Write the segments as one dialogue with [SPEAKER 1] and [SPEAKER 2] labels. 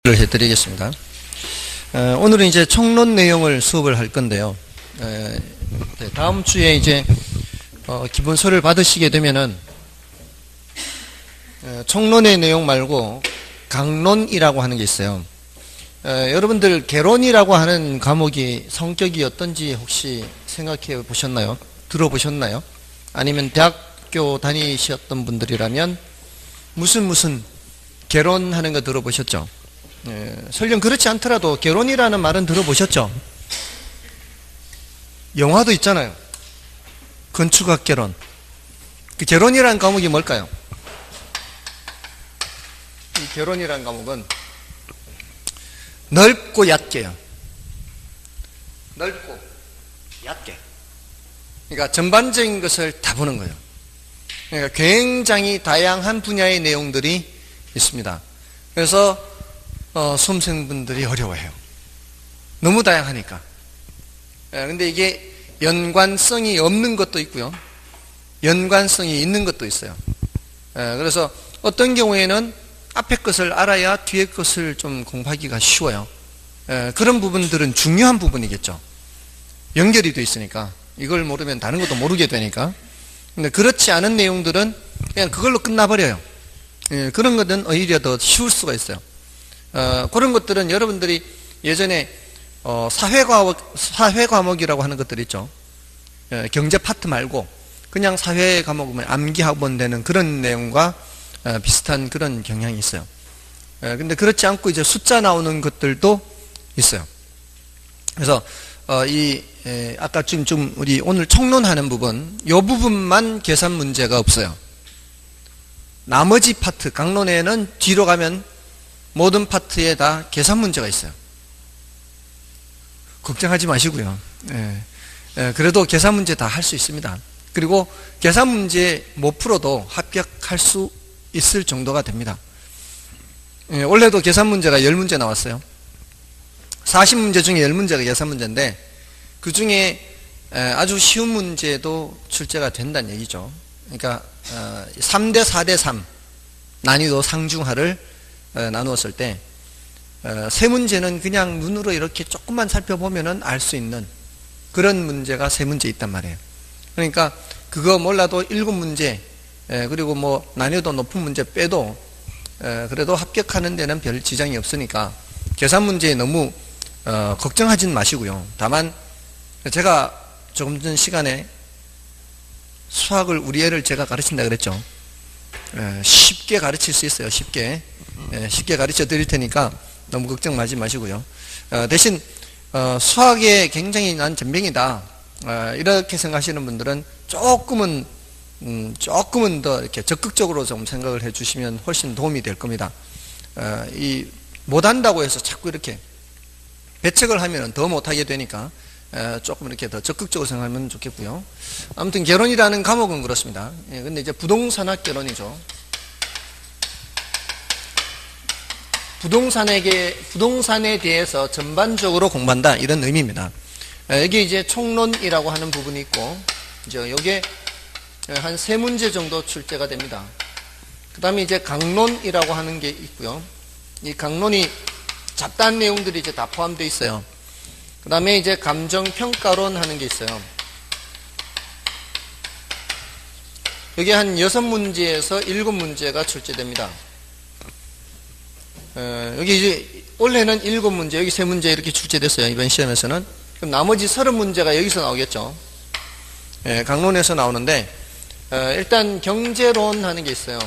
[SPEAKER 1] 를 해드리겠습니다. 오늘은 이제 총론 내용을 수업을 할 건데요. 다음 주에 이제 기본서를 받으시게 되면은 총론의 내용 말고 강론이라고 하는 게 있어요. 여러분들 개론이라고 하는 과목이 성격이 어떤지 혹시 생각해 보셨나요? 들어보셨나요? 아니면 대학교 다니셨던 분들이라면 무슨 개론하는 거 들어보셨죠? 설령 그렇지 않더라도 개론이라는 말은 들어보셨죠? 영화도 있잖아요. 건축학 개론. 그 개론이라는 과목이 뭘까요? 이 개론이라는 과목은 넓고 얕게요. 넓고 얕게. 그러니까 전반적인 것을 다 보는 거예요. 그러니까 굉장히 다양한 분야의 내용들이 있습니다. 그래서 수험생분들이 어려워해요. 너무 다양하니까. 근데 이게 연관성이 없는 것도 있고요. 연관성이 있는 것도 있어요. 그래서 어떤 경우에는 앞에 것을 알아야 뒤에 것을 좀 공부하기가 쉬워요. 그런 부분들은 중요한 부분이겠죠. 연결이 돼 있으니까. 이걸 모르면 다른 것도 모르게 되니까. 근데 그렇지 않은 내용들은 그냥 그걸로 끝나버려요. 그런 것은 오히려 더 쉬울 수가 있어요. 그런 것들은 여러분들이 예전에 사회 과목이라고 하는 것들 있죠. 경제 파트 말고 그냥 사회 과목은 암기하면 되는 그런 내용과 비슷한 그런 경향이 있어요. 근데 그렇지 않고 이제 숫자 나오는 것들도 있어요. 그래서 아까 좀 우리 오늘 총론하는 부분, 이 부분만 계산 문제가 없어요. 나머지 파트, 강론에는 뒤로 가면 모든 파트에 다 계산 문제가 있어요. 걱정하지 마시고요. 그래도 계산 문제 다 할 수 있습니다. 그리고 계산 문제 못 풀어도 합격할 수 있을 정도가 됩니다. 원래도 계산 문제가 10문제 나왔어요. 40문제 중에 10문제가 계산 문제인데 그 중에 아주 쉬운 문제도 출제가 된다는 얘기죠. 그러니까 3대 4대 3 난이도 상중하를 나누었을 때 세 문제는 그냥 눈으로 이렇게 조금만 살펴보면은 알 수 있는 그런 문제가 세 문제 있단 말이에요. 그러니까 그거 몰라도 7문제 그리고 뭐 난이도 높은 문제 빼도 그래도 합격하는 데는 별 지장이 없으니까 계산 문제에 너무 걱정하진 마시고요. 다만 제가 조금 전 시간에 수학을 우리 애를 제가 가르친다 그랬죠. 쉽게 가르칠 수 있어요. 쉽게 가르쳐 드릴 테니까 너무 걱정하지 마시고요. 대신 수학에 굉장히 난 전명이다 이렇게 생각하시는 분들은 조금은 더 이렇게 적극적으로 좀 생각을 해주시면 훨씬 도움이 될 겁니다. 못한다고 해서 자꾸 이렇게 배척을 하면 더 못하게 되니까 조금 이렇게 더 적극적으로 생각하면 좋겠고요. 아무튼 개론이라는 과목은 그렇습니다. 근데 이제 부동산학 개론이죠. 부동산에 대해서 전반적으로 공부한다 이런 의미입니다. 여기 이제 총론이라고 하는 부분이 있고 이제 여기에 한 3문제 정도 출제가 됩니다. 그 다음에 이제 강론이라고 하는 게 있고요. 이 강론이 잡다한 내용들이 이제 다 포함되어 있어요. 그 다음에 이제 감정평가론 하는 게 있어요. 여기 한 6문제에서 7문제가 출제됩니다. 여기 이제 원래는 7문제, 여기 3문제 이렇게 출제됐어요. 이번 시험에서는. 그럼 나머지 30문제가 여기서 나오겠죠. 강론에서 나오는데 일단 경제론 하는 게 있어요.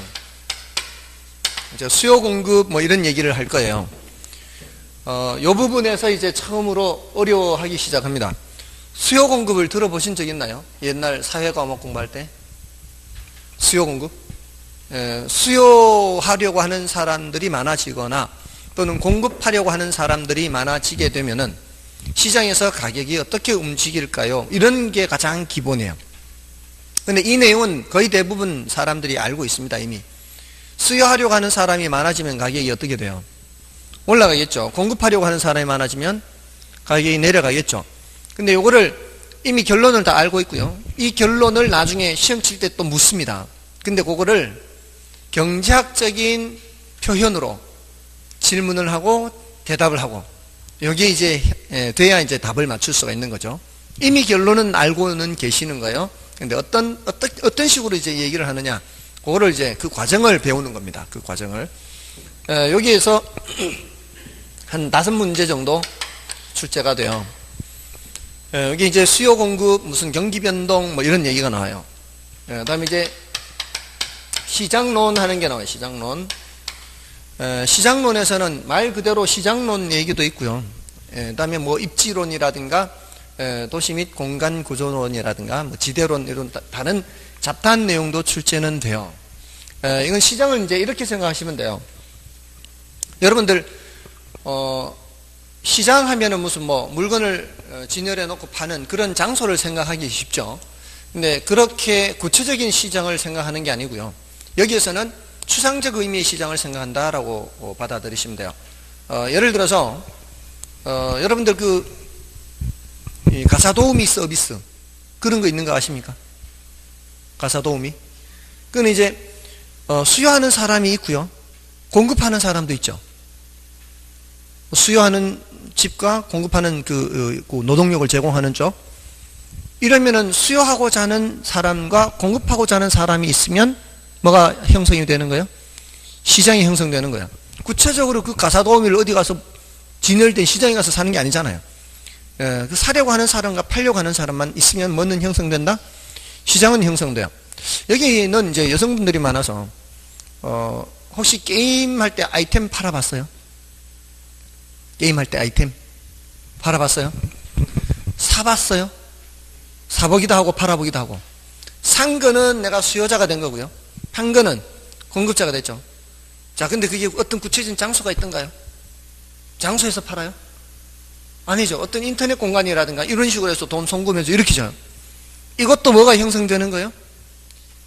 [SPEAKER 1] 이제 수요 공급 뭐 이런 얘기를 할 거예요. 이 부분에서 이제 처음으로 어려워하기 시작합니다. 수요 공급을 들어보신 적 있나요? 옛날 사회 과목 공부할 때 수요 공급? 수요하려고 하는 사람들이 많아지거나 또는 공급하려고 하는 사람들이 많아지게 되면은 시장에서 가격이 어떻게 움직일까요? 이런 게 가장 기본이에요. 근데 이 내용은 거의 대부분 사람들이 알고 있습니다. 이미 수요하려고 하는 사람이 많아지면 가격이 어떻게 돼요? 올라가겠죠. 공급하려고 하는 사람이 많아지면 가격이 내려가겠죠. 근데 요거를 이미 결론을 다 알고 있고요. 이 결론을 나중에 시험 칠 때 또 묻습니다. 근데 그거를 경제학적인 표현으로 질문을 하고 대답을 하고 여기에 이제 돼야 이제 답을 맞출 수가 있는 거죠. 이미 결론은 알고는 계시는 거예요. 근데 어떤 식으로 이제 얘기를 하느냐, 그거를 이제 그 과정을 배우는 겁니다. 그 과정을. 여기에서 한 5문제 정도 출제가 돼요. 여기 이제 수요 공급, 무슨 경기 변동, 뭐 이런 얘기가 나와요. 그 다음에 이제 시장론 하는 게 나와요. 시장론. 시장론에서는 말 그대로 시장론 얘기도 있고요. 그 다음에 뭐 입지론이라든가 도시 및 공간 구조론이라든가 뭐 지대론 이런 다른 잡다한 내용도 출제는 돼요. 이건 시장을 이제 이렇게 생각하시면 돼요. 여러분들 시장 하면은 무슨 뭐 물건을 진열해 놓고 파는 그런 장소를 생각하기 쉽죠. 근데 그렇게 구체적인 시장을 생각하는 게 아니고요. 여기에서는 추상적 의미의 시장을 생각한다라고 받아들이시면 돼요. 예를 들어서 여러분들 그 가사도우미 서비스 그런 거 있는 거 아십니까? 가사도우미. 그건 이제 수요하는 사람이 있고요, 공급하는 사람도 있죠. 수요하는 집과 공급하는 그 노동력을 제공하는 쪽. 이러면은 수요하고자 하는 사람과 공급하고자 하는 사람이 있으면 뭐가 형성이 되는 거예요? 시장이 형성되는 거예요. 구체적으로 그 가사도우미를 어디 가서 진열된 시장에 가서 사는 게 아니잖아요. 그 사려고 하는 사람과 팔려고 하는 사람만 있으면 뭐는 형성된다? 시장은 형성돼요. 여기는 이제 여성분들이 많아서 혹시 게임할 때 아이템 팔아봤어요? 게임할 때 아이템 팔아봤어요? 사봤어요? 사보기도 하고 팔아보기도 하고. 산 거는 내가 수요자가 된 거고요, 판 거는 공급자가 됐죠. 자, 근데 그게 어떤 구체적인 장소가 있던가요? 장소에서 팔아요? 아니죠. 어떤 인터넷 공간이라든가 이런 식으로 해서 돈 송금해서 이렇게 줘요. 이것도 뭐가 형성되는 거예요?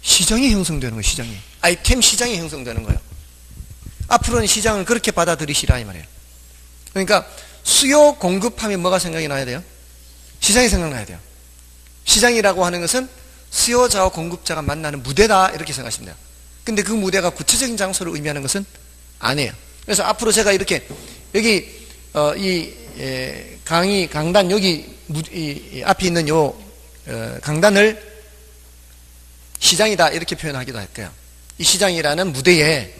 [SPEAKER 1] 시장이 형성되는 거예요. 시장이. 아이템 시장이 형성되는 거예요. 앞으로는 시장을 그렇게 받아들이시라 이 말이에요. 그러니까 수요 공급하면 뭐가 생각이 나야 돼요? 시장이 생각나야 돼요. 시장이라고 하는 것은 수요자와 공급자가 만나는 무대다 이렇게 생각하시면 돼요. 근데 그 무대가 구체적인 장소를 의미하는 것은 아니에요. 그래서 앞으로 제가 이렇게 여기 강단 여기 앞에 있는 요 강단을 시장이다 이렇게 표현하기도 할 거예요. 이 시장이라는 무대에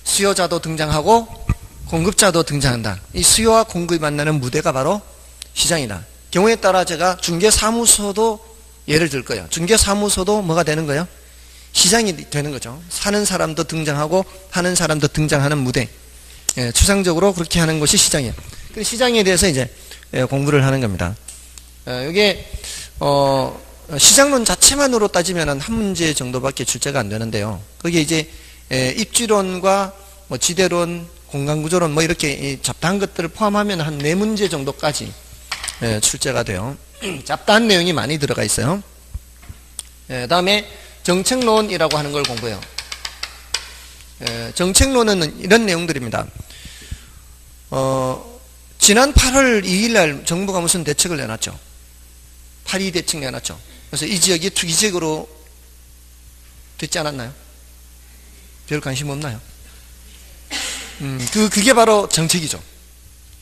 [SPEAKER 1] 수요자도 등장하고 공급자도 등장한다. 이 수요와 공급이 만나는 무대가 바로 시장이다. 경우에 따라 제가 중개사무소도 예를 들 거예요. 중개사무소도 뭐가 되는 거예요? 시장이 되는 거죠. 사는 사람도 등장하고 하는 사람도 등장하는 무대. 추상적으로 그렇게 하는 것이 시장이에요. 그 시장에 대해서 이제 공부를 하는 겁니다. 이게 시장론 자체만으로 따지면 한 문제 정도밖에 출제가 안 되는데요. 거기에 이제 입지론과 뭐 지대론, 공간구조론 뭐 이렇게 잡다한 것들을 포함하면 한 4문제 정도까지 출제가 돼요. 잡다한 내용이 많이 들어가 있어요. 다음에 정책론이라고 하는 걸 공부해요. 정책론은 이런 내용들입니다. 지난 8월 2일 날 정부가 무슨 대책을 내놨죠. 8.2 대책 내놨죠. 그래서 이 지역이 투기지역으로 됐지 않았나요? 별 관심 없나요? 그게 바로 정책이죠.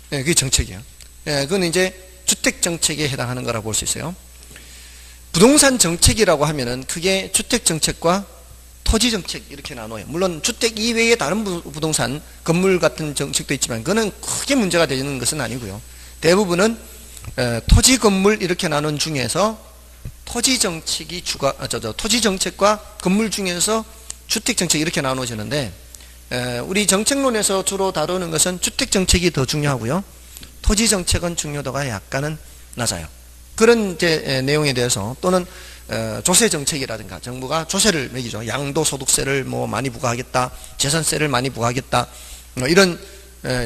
[SPEAKER 1] 그게 정책이에요. 그건 이제 주택 정책에 해당하는 거라고 볼 수 있어요. 부동산 정책이라고 하면은 그게 주택 정책과 토지 정책 이렇게 나눠요. 물론 주택 이외에 다른 부동산, 건물 같은 정책도 있지만 그거는 크게 문제가 되는 것은 아니고요. 대부분은 토지, 건물 이렇게 나눈 중에서 토지 정책이 토지 정책과 건물 중에서 주택 정책 이렇게 나눠지는데 우리 정책론에서 주로 다루는 것은 주택 정책이 더 중요하고요. 토지 정책은 중요도가 약간은 낮아요. 그런 이제 내용에 대해서 또는 조세 정책이라든가 정부가 조세를 매기죠. 양도소득세를 뭐 많이 부과하겠다, 재산세를 많이 부과하겠다, 이런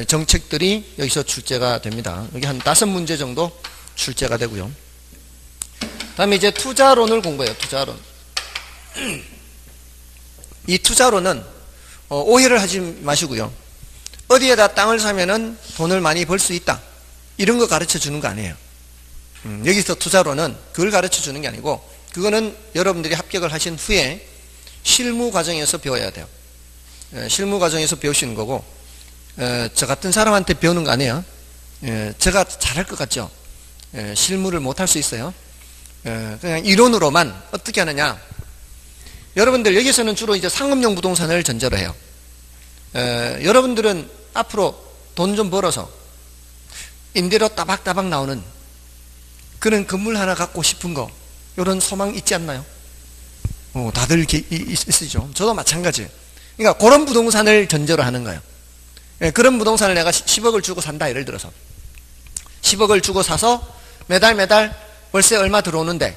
[SPEAKER 1] 정책들이 여기서 출제가 됩니다. 여기 한 5문제 정도 출제가 되고요. 다음에 이제 투자론을 공부해요. 투자론. 이 투자론은 오해를 하지 마시고요. 어디에다 땅을 사면은 돈을 많이 벌 수 있다, 이런 거 가르쳐 주는 거 아니에요. 여기서 투자론은 그걸 가르쳐 주는 게 아니고 그거는 여러분들이 합격을 하신 후에 실무 과정에서 배워야 돼요. 실무 과정에서 배우시는 거고 저 같은 사람한테 배우는 거 아니에요. 제가 잘할 것 같죠. 실무를 못할 수 있어요. 그냥 이론으로만 어떻게 하느냐. 여러분들 여기서는 주로 이제 상업용 부동산을 전제로 해요. 여러분들은 앞으로 돈 좀 벌어서 임대료 따박따박 나오는 그런 건물 하나 갖고 싶은 거, 이런 소망 있지 않나요? 다들 이렇게 있으시죠. 저도 마찬가지예요. 그러니까 그런 부동산을 전제로 하는 거예요. 그런 부동산을 내가 10억을 주고 산다. 예를 들어서 10억을 주고 사서 매달 월세 얼마 들어오는데,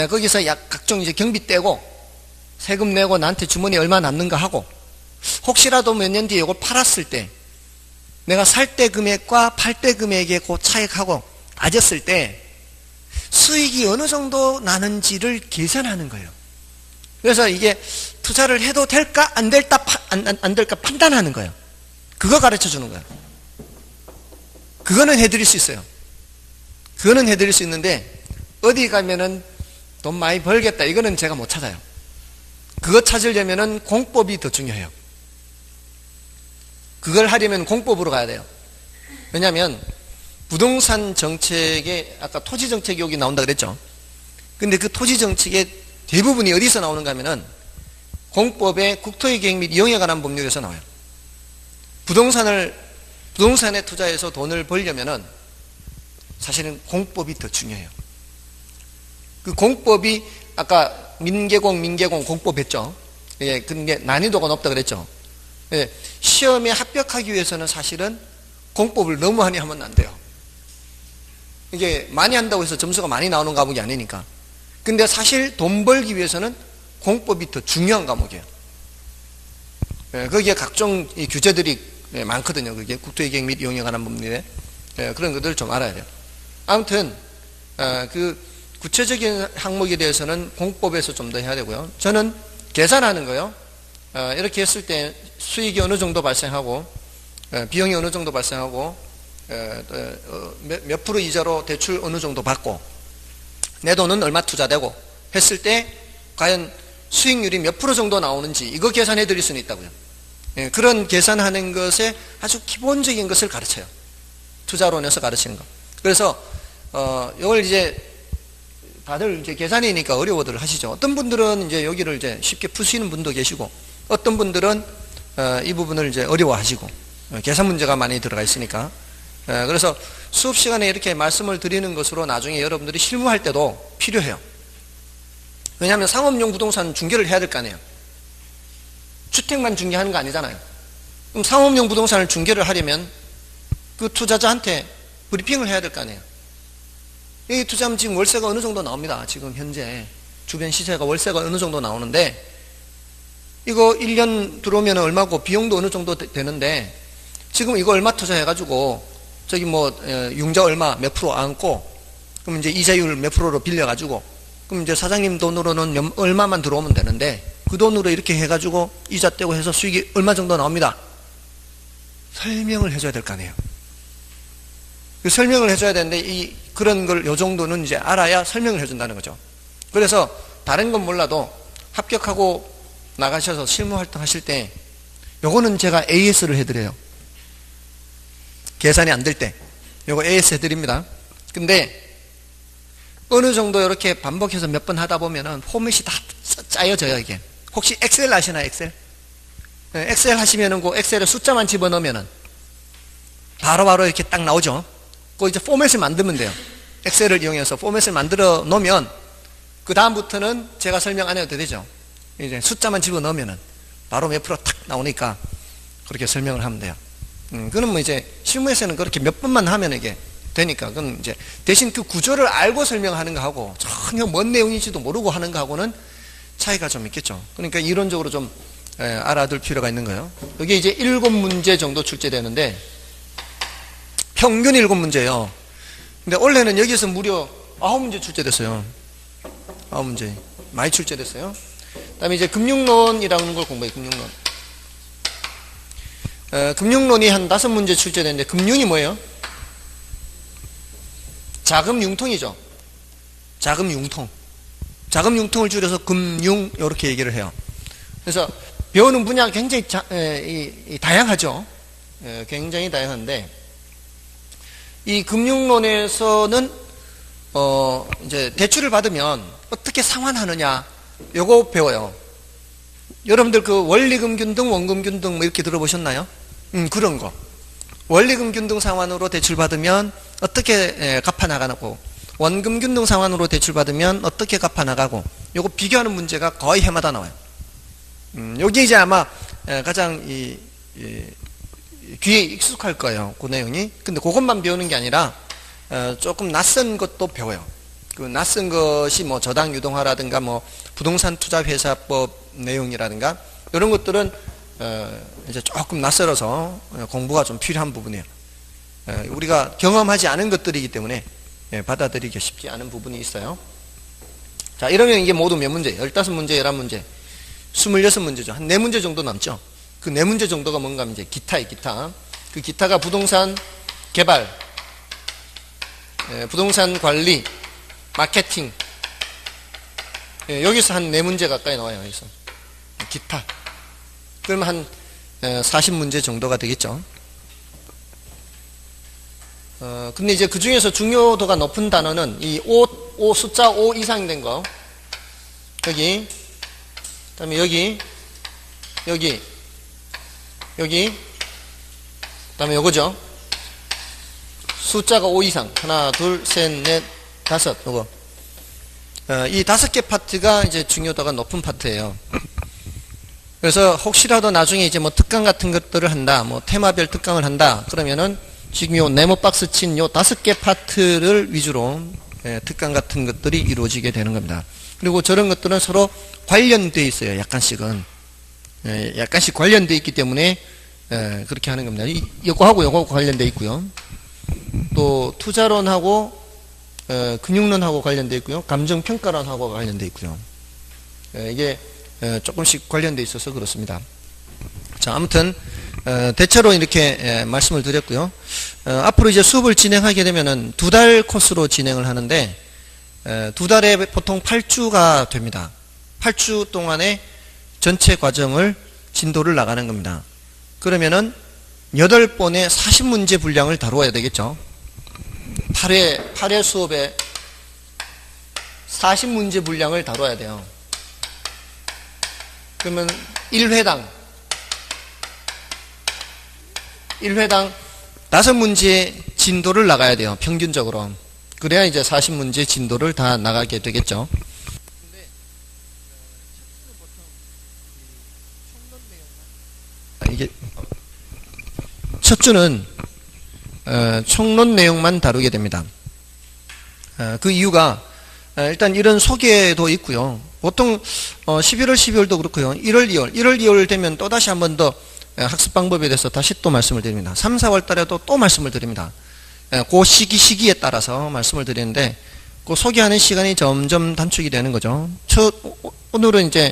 [SPEAKER 1] 거기서 각종 이제 경비 떼고 세금 내고 나한테 주머니 얼마 남는가 하고, 혹시라도 몇 년 뒤에 이걸 팔았을 때 내가 살 때 금액과 팔 때 금액의 그 차익하고 따졌을 때 수익이 어느 정도 나는지를 계산하는 거예요. 그래서 이게 투자를 해도 될까 안 될까 판단하는 거예요. 그거 가르쳐 주는 거예요. 그거는 해드릴 수 있어요. 그거는 해드릴 수 있는데, 어디 가면은 돈 많이 벌겠다, 이거는 제가 못 찾아요. 그거 찾으려면은 공법이 더 중요해요. 그걸 하려면 공법으로 가야 돼요. 왜냐하면 부동산 정책에, 아까 토지 정책이 여기 나온다 그랬죠. 근데 그 토지 정책의 대부분이 어디서 나오는가 하면은 공법의 국토의 계획 및 이용에 관한 법률에서 나와요. 부동산에 투자해서 돈을 벌려면은 사실은 공법이 더 중요해요. 그 공법이 아까 민계공 공법 했죠. 예, 근데 난이도가 높다 그랬죠. 예, 시험에 합격하기 위해서는 사실은 공법을 너무 많이 하면 안 돼요. 이게 많이 한다고 해서 점수가 많이 나오는 과목이 아니니까. 근데 사실 돈 벌기 위해서는 공법이 더 중요한 과목이에요. 예, 거기에 각종 이 규제들이 많거든요. 그게 국토의 계획 및 이용에 관한 법률에. 예, 그런 것들을 좀 알아야 돼요. 아무튼 그 구체적인 항목에 대해서는 공법에서 좀 더 해야 되고요. 저는 계산하는 거요. 이렇게 했을 때 수익이 어느 정도 발생하고, 비용이 어느 정도 발생하고, 몇 프로 이자로 대출 어느 정도 받고, 내 돈은 얼마 투자되고 했을 때 과연 수익률이 몇 프로 정도 나오는지, 이거 계산해 드릴 수는 있다고요. 그런 계산하는 것에 아주 기본적인 것을 가르쳐요. 투자론에서 가르치는 거. 그래서 이걸 이제 다들 이제 계산이니까 어려워들 하시죠. 어떤 분들은 이제 여기를 이제 쉽게 푸시는 분도 계시고, 어떤 분들은 이 부분을 이제 어려워하시고, 계산 문제가 많이 들어가 있으니까. 그래서 수업 시간에 이렇게 말씀을 드리는 것으로 나중에 여러분들이 실무할 때도 필요해요. 왜냐하면 상업용 부동산 중개를 해야 될 거 아니에요. 주택만 중개하는 거 아니잖아요. 그럼 상업용 부동산을 중개를 하려면 그 투자자한테 브리핑을 해야 될 거 아니에요. 여기 투자하면 지금 월세가 어느 정도 나옵니다. 지금 현재 주변 시세가 월세가 어느 정도 나오는데, 이거 1년 들어오면 얼마고 비용도 어느 정도 되는데, 지금 이거 얼마 투자해가지고 저기 뭐 융자 얼마 몇 프로 안고, 그럼 이제 이자율 몇 프로로 빌려가지고, 그럼 이제 사장님 돈으로는 얼마만 들어오면 되는데, 그 돈으로 이렇게 해가지고 이자 떼고 해서 수익이 얼마 정도 나옵니다. 설명을 해줘야 될 거 아니에요. 그 설명을 해줘야 되는데, 그런 걸 요 정도는 이제 알아야 설명을 해준다는 거죠. 그래서 다른 건 몰라도 합격하고 나가셔서 실무 활동 하실 때 요거는 제가 AS를 해드려요. 계산이 안 될 때 요거 AS 해드립니다. 근데 어느 정도 이렇게 반복해서 몇 번 하다 보면은 포맷이 다 짜여져요. 이게 혹시 엑셀 아시나요? 엑셀? 네, 엑셀 하시면은 그 엑셀에 숫자만 집어넣으면은 바로바로 이렇게 딱 나오죠. 그 이제 포맷을 만들면 돼요. 엑셀을 이용해서 포맷을 만들어 놓으면 그 다음부터는 제가 설명 안 해도 되죠. 이제 숫자만 집어넣으면은 바로 몇 프로 탁 나오니까 그렇게 설명을 하면 돼요. 그건 뭐 이제 실무에서는 그렇게 몇 번만 하면 이게 되니까, 그건 이제 대신 그 구조를 알고 설명하는 거하고 전혀 뭔 내용인지도 모르고 하는 거하고는 차이가 좀 있겠죠. 그러니까 이론적으로 좀 알아둘 필요가 있는 거예요. 여기 이제 7문제 정도 출제되는데, 평균 7문제예요. 근데 원래는 여기서 무려 9문제 출제됐어요. 9문제 많이 출제됐어요. 그 다음에 이제 금융론이라는 걸 공부해요. 금융론. 금융론이 한 5문제 출제됐는데, 금융이 뭐예요? 자금 융통이죠. 자금 융통. 자금 융통을 줄여서 금융, 이렇게 얘기를 해요. 그래서 배우는 분야가 굉장히 다양하죠. 굉장히 다양한데, 이 금융론에서는 이제 대출을 받으면 어떻게 상환하느냐, 요거 배워요. 여러분들 그 원리금균등, 원금균등 뭐 이렇게 들어보셨나요? 그런 거. 원리금균등 상환으로 대출 받으면 어떻게 갚아 나가고, 원금균등 상환으로 대출 받으면 어떻게 갚아 나가고, 요거 비교하는 문제가 거의 해마다 나와요. 여기 이제 아마 가장 귀에 익숙할 거예요, 그 내용이. 근데 그것만 배우는 게 아니라 조금 낯선 것도 배워요. 그 낯선 것이 뭐 저당 유동화라든가 뭐 부동산 투자 회사법 내용이라든가 이런 것들은 이제 조금 낯설어서 공부가 좀 필요한 부분이에요. 우리가 경험하지 않은 것들이기 때문에 받아들이기 쉽지 않은 부분이 있어요. 자, 이러면 이게 모두 몇 문제? 15문제, 11문제, 26문제죠. 한 4문제 정도 남죠. 그 4문제 정도가 뭔가 하면 이제 기타예요, 기타. 그 기타가 부동산 개발, 부동산 관리, 마케팅. 여기서 한 4문제 가까이 나와요, 여기서. 기타. 그러면 한 40문제 정도가 되겠죠. 근데 이제 그 중에서 중요도가 높은 단어는 이 숫자 5 이상 된 거. 여기. 그 다음에 여기. 그 다음에 요거죠. 숫자가 5 이상. 하나, 둘, 셋, 넷, 다섯. 요거. 이 5개 파트가 이제 중요도가 높은 파트예요. 그래서 혹시라도 나중에 이제 뭐 특강 같은 것들을 한다, 뭐 테마별 특강을 한다, 그러면은 지금 요 네모 박스 친 요 5개 파트를 위주로 특강 같은 것들이 이루어지게 되는 겁니다. 그리고 저런 것들은 서로 관련되어 있어요. 약간씩은. 약간씩 관련되어 있기 때문에 그렇게 하는 겁니다. 요거하고 관련되어 있고요. 또 투자론하고 금융론하고 관련되어 있고요. 감정평가론하고 관련되어 있고요. 이게 조금씩 관련되어 있어서 그렇습니다. 자, 아무튼 대체로 이렇게 말씀을 드렸고요. 앞으로 이제 수업을 진행하게 되면은 2달 코스로 진행을 하는데 2달에 보통 8주가 됩니다. 8주 동안에 전체 과정을 진도를 나가는 겁니다. 그러면은 8번의 40문제 분량을 다루어야 되겠죠. 8회 수업에 40문제 분량을 다뤄야 돼요. 그러면 1회당 5문제 진도를 나가야 돼요. 평균적으로. 그래야 이제 40문제 진도를 다 나가게 되겠죠. 이게 첫 주는 총론 내용만 다루게 됩니다. 그 이유가 일단 이런 소개도 있고요. 보통 11월, 12월도 그렇고요. 1월, 2월 되면 또다시 한 번 더 학습 방법에 대해서 다시 또 말씀을 드립니다. 3, 4월 달에도 또 말씀을 드립니다. 그 시기에 따라서 말씀을 드리는데 그 소개하는 시간이 점점 단축이 되는 거죠. 오늘은 이제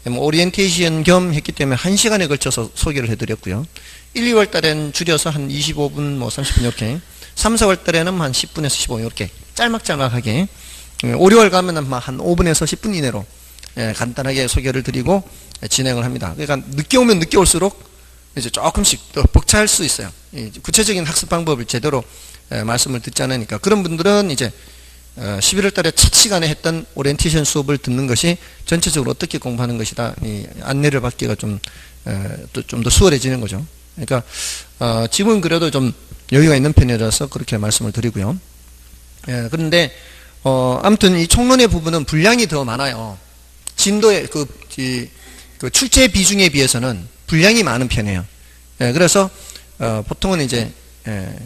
[SPEAKER 1] 오리엔테이션 겸 했기 때문에 1시간에 걸쳐서 소개를 해드렸고요. 1, 2월 달에는 줄여서 한 25분, 30분 이렇게, 3, 4월 달에는 한 10분에서 15분 이렇게 짤막짤막하게, 5, 6월 가면 한 5분에서 10분 이내로 간단하게 소개를 드리고 진행을 합니다. 그러니까 늦게 오면 늦게 올수록 이제 조금씩 더 벅차할 수 있어요. 구체적인 학습 방법을 제대로 말씀을 듣지 않으니까 그런 분들은 이제 11월 달에 첫 시간에 했던 오리엔테이션 수업을 듣는 것이 전체적으로 어떻게 공부하는 것이다. 이 안내를 받기가 좀 더 수월해지는 거죠. 그러니까 지금은 그래도 좀 여유가 있는 편이라서 그렇게 말씀을 드리고요. 그런데 아무튼 이 총론의 부분은 분량이 더 많아요. 진도의 그 출제 비중에 비해서는 분량이 많은 편이에요. 그래서 보통은 이제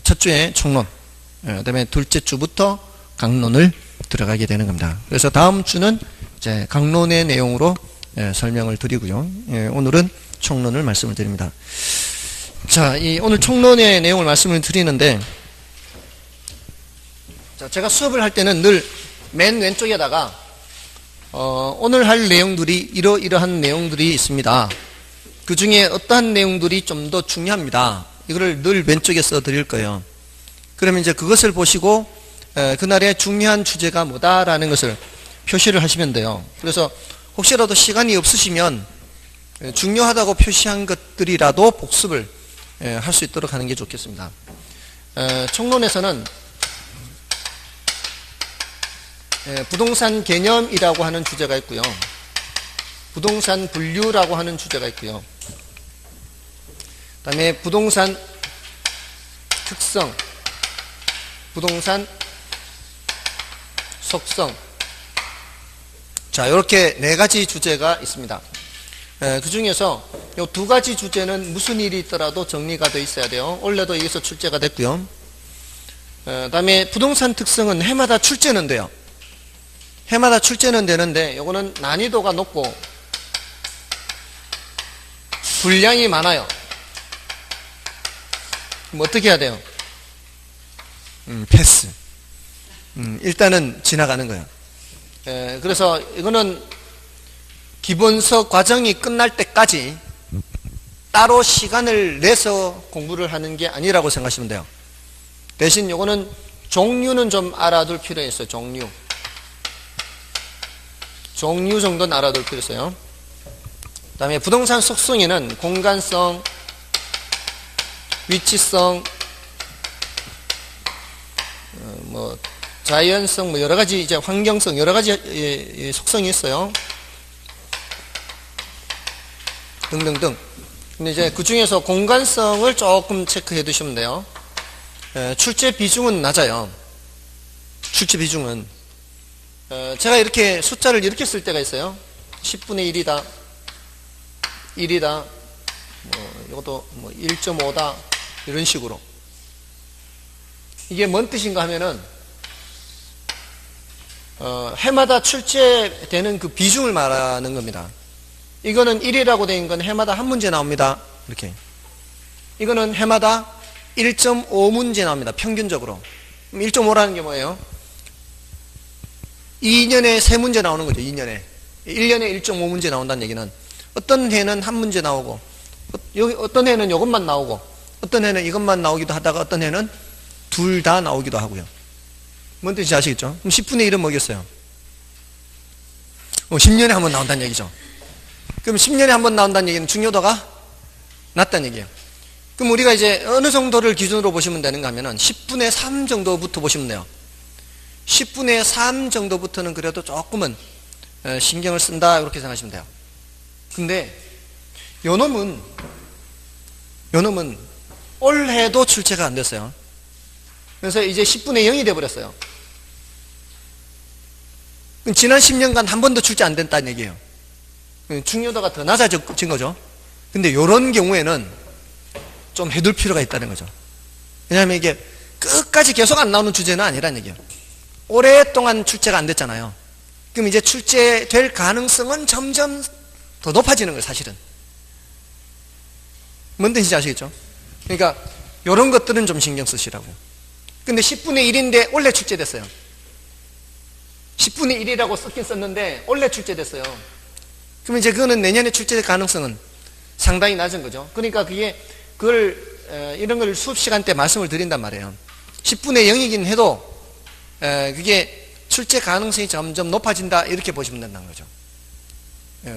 [SPEAKER 1] 첫 주에 총론, 그다음에 둘째 주부터 강론을 들어가게 되는 겁니다. 그래서 다음 주는 이제 강론의 내용으로 설명을 드리고요. 오늘은 총론을 말씀을 드립니다. 자, 오늘 총론의 내용을 말씀을 드리는데, 자, 제가 수업을 할 때는 늘 맨 왼쪽에다가 오늘 할 내용들이 이러이러한 내용들이 있습니다. 그 중에 어떠한 내용들이 좀 더 중요합니다. 이거를 늘 왼쪽에 써 드릴 거예요. 그러면 이제 그것을 보시고 그날의 중요한 주제가 뭐다라는 것을 표시를 하시면 돼요. 그래서 혹시라도 시간이 없으시면 중요하다고 표시한 것들이라도 복습을 할 수 있도록 하는 게 좋겠습니다. 총론에서는 부동산 개념이라고 하는 주제가 있고요. 부동산 분류라고 하는 주제가 있고요. 그 다음에 부동산 특성, 부동산 속성. 자, 이렇게 네 가지 주제가 있습니다. 그 중에서 이 두 가지 주제는 무슨 일이 있더라도 정리가 되어 있어야 돼요. 원래도 여기서 출제가 됐고요. 그 다음에 부동산 특성은 해마다 출제는 돼요. 해마다 출제는 되는데 이거는 난이도가 높고 분량이 많아요. 그럼 어떻게 해야 돼요? 패스. 일단은 지나가는 거예요. 그래서 이거는 기본서 과정이 끝날 때까지 따로 시간을 내서 공부를 하는 게 아니라고 생각하시면 돼요. 대신 이거는 종류는 좀 알아둘 필요가 있어요. 종류 정도는 알아둘 필요 있어요. 그 다음에 부동산 속성에는 공간성, 위치성, 자연성, 여러 가지 이제 환경성, 여러 가지 속성이 있어요. 등등등. 근데 이제 그 중에서 공간성을 조금 체크해 두시면 돼요. 출제 비중은 낮아요. 출제 비중은. 제가 이렇게 숫자를 이렇게 쓸 때가 있어요. 10분의 1이다. 1이다. 이것도 1.5다. 이런 식으로. 이게 뭔 뜻인가 하면은, 해마다 출제되는 그 비중을 말하는 겁니다. 이거는 1이라고 되어 있는 건 해마다 한 문제 나옵니다. 이렇게. 이거는 해마다 1.5문제 나옵니다. 평균적으로. 1.5라는 게 뭐예요? 2년에 3문제 나오는 거죠. 2년에. 1년에 1.5문제 나온다는 얘기는 어떤 해는 한 문제 나오고 어떤 해는 이것만 나오고 어떤 해는 이것만 나오기도 하다가 어떤 해는 둘 다 나오기도 하고요. 뭔 뜻인지 아시겠죠? 그럼 10분의 1은 뭐겠어요? 10년에 한 번 나온다는 얘기죠. 그럼 10년에 한 번 나온다는 얘기는 중요도가 낮다는 얘기예요. 그럼 우리가 이제 어느 정도를 기준으로 보시면 되는가 하면은 10분의 3 정도부터 보시면 돼요. 10분의 3 정도부터는 그래도 조금은 신경을 쓴다 이렇게 생각하시면 돼요. 근데 요놈은 올해도 출제가 안 됐어요. 그래서 이제 10분의 0이 돼버렸어요. 지난 10년간 한 번도 출제 안 됐다는 얘기예요. 중요도가 더 낮아진 거죠. 근데 이런 경우에는 좀 해둘 필요가 있다는 거죠. 왜냐하면 이게 끝까지 계속 안 나오는 주제는 아니라는 얘기예요. 오랫동안 출제가 안 됐잖아요. 그럼 이제 출제될 가능성은 점점 더 높아지는 거예요, 사실은. 뭔 뜻인지 아시겠죠? 그러니까 이런 것들은 좀 신경 쓰시라고. 근데 10분의 1인데 원래 출제됐어요. 10분의 1이라고 썼긴 썼는데 원래 출제됐어요. 그러면 이제 그거는 내년에 출제될 가능성은 상당히 낮은 거죠. 그러니까 이런 걸 수업 시간 때 말씀을 드린단 말이에요. 10분의 0이긴 해도 그게 출제 가능성이 점점 높아진다 이렇게 보시면 된다는 거죠.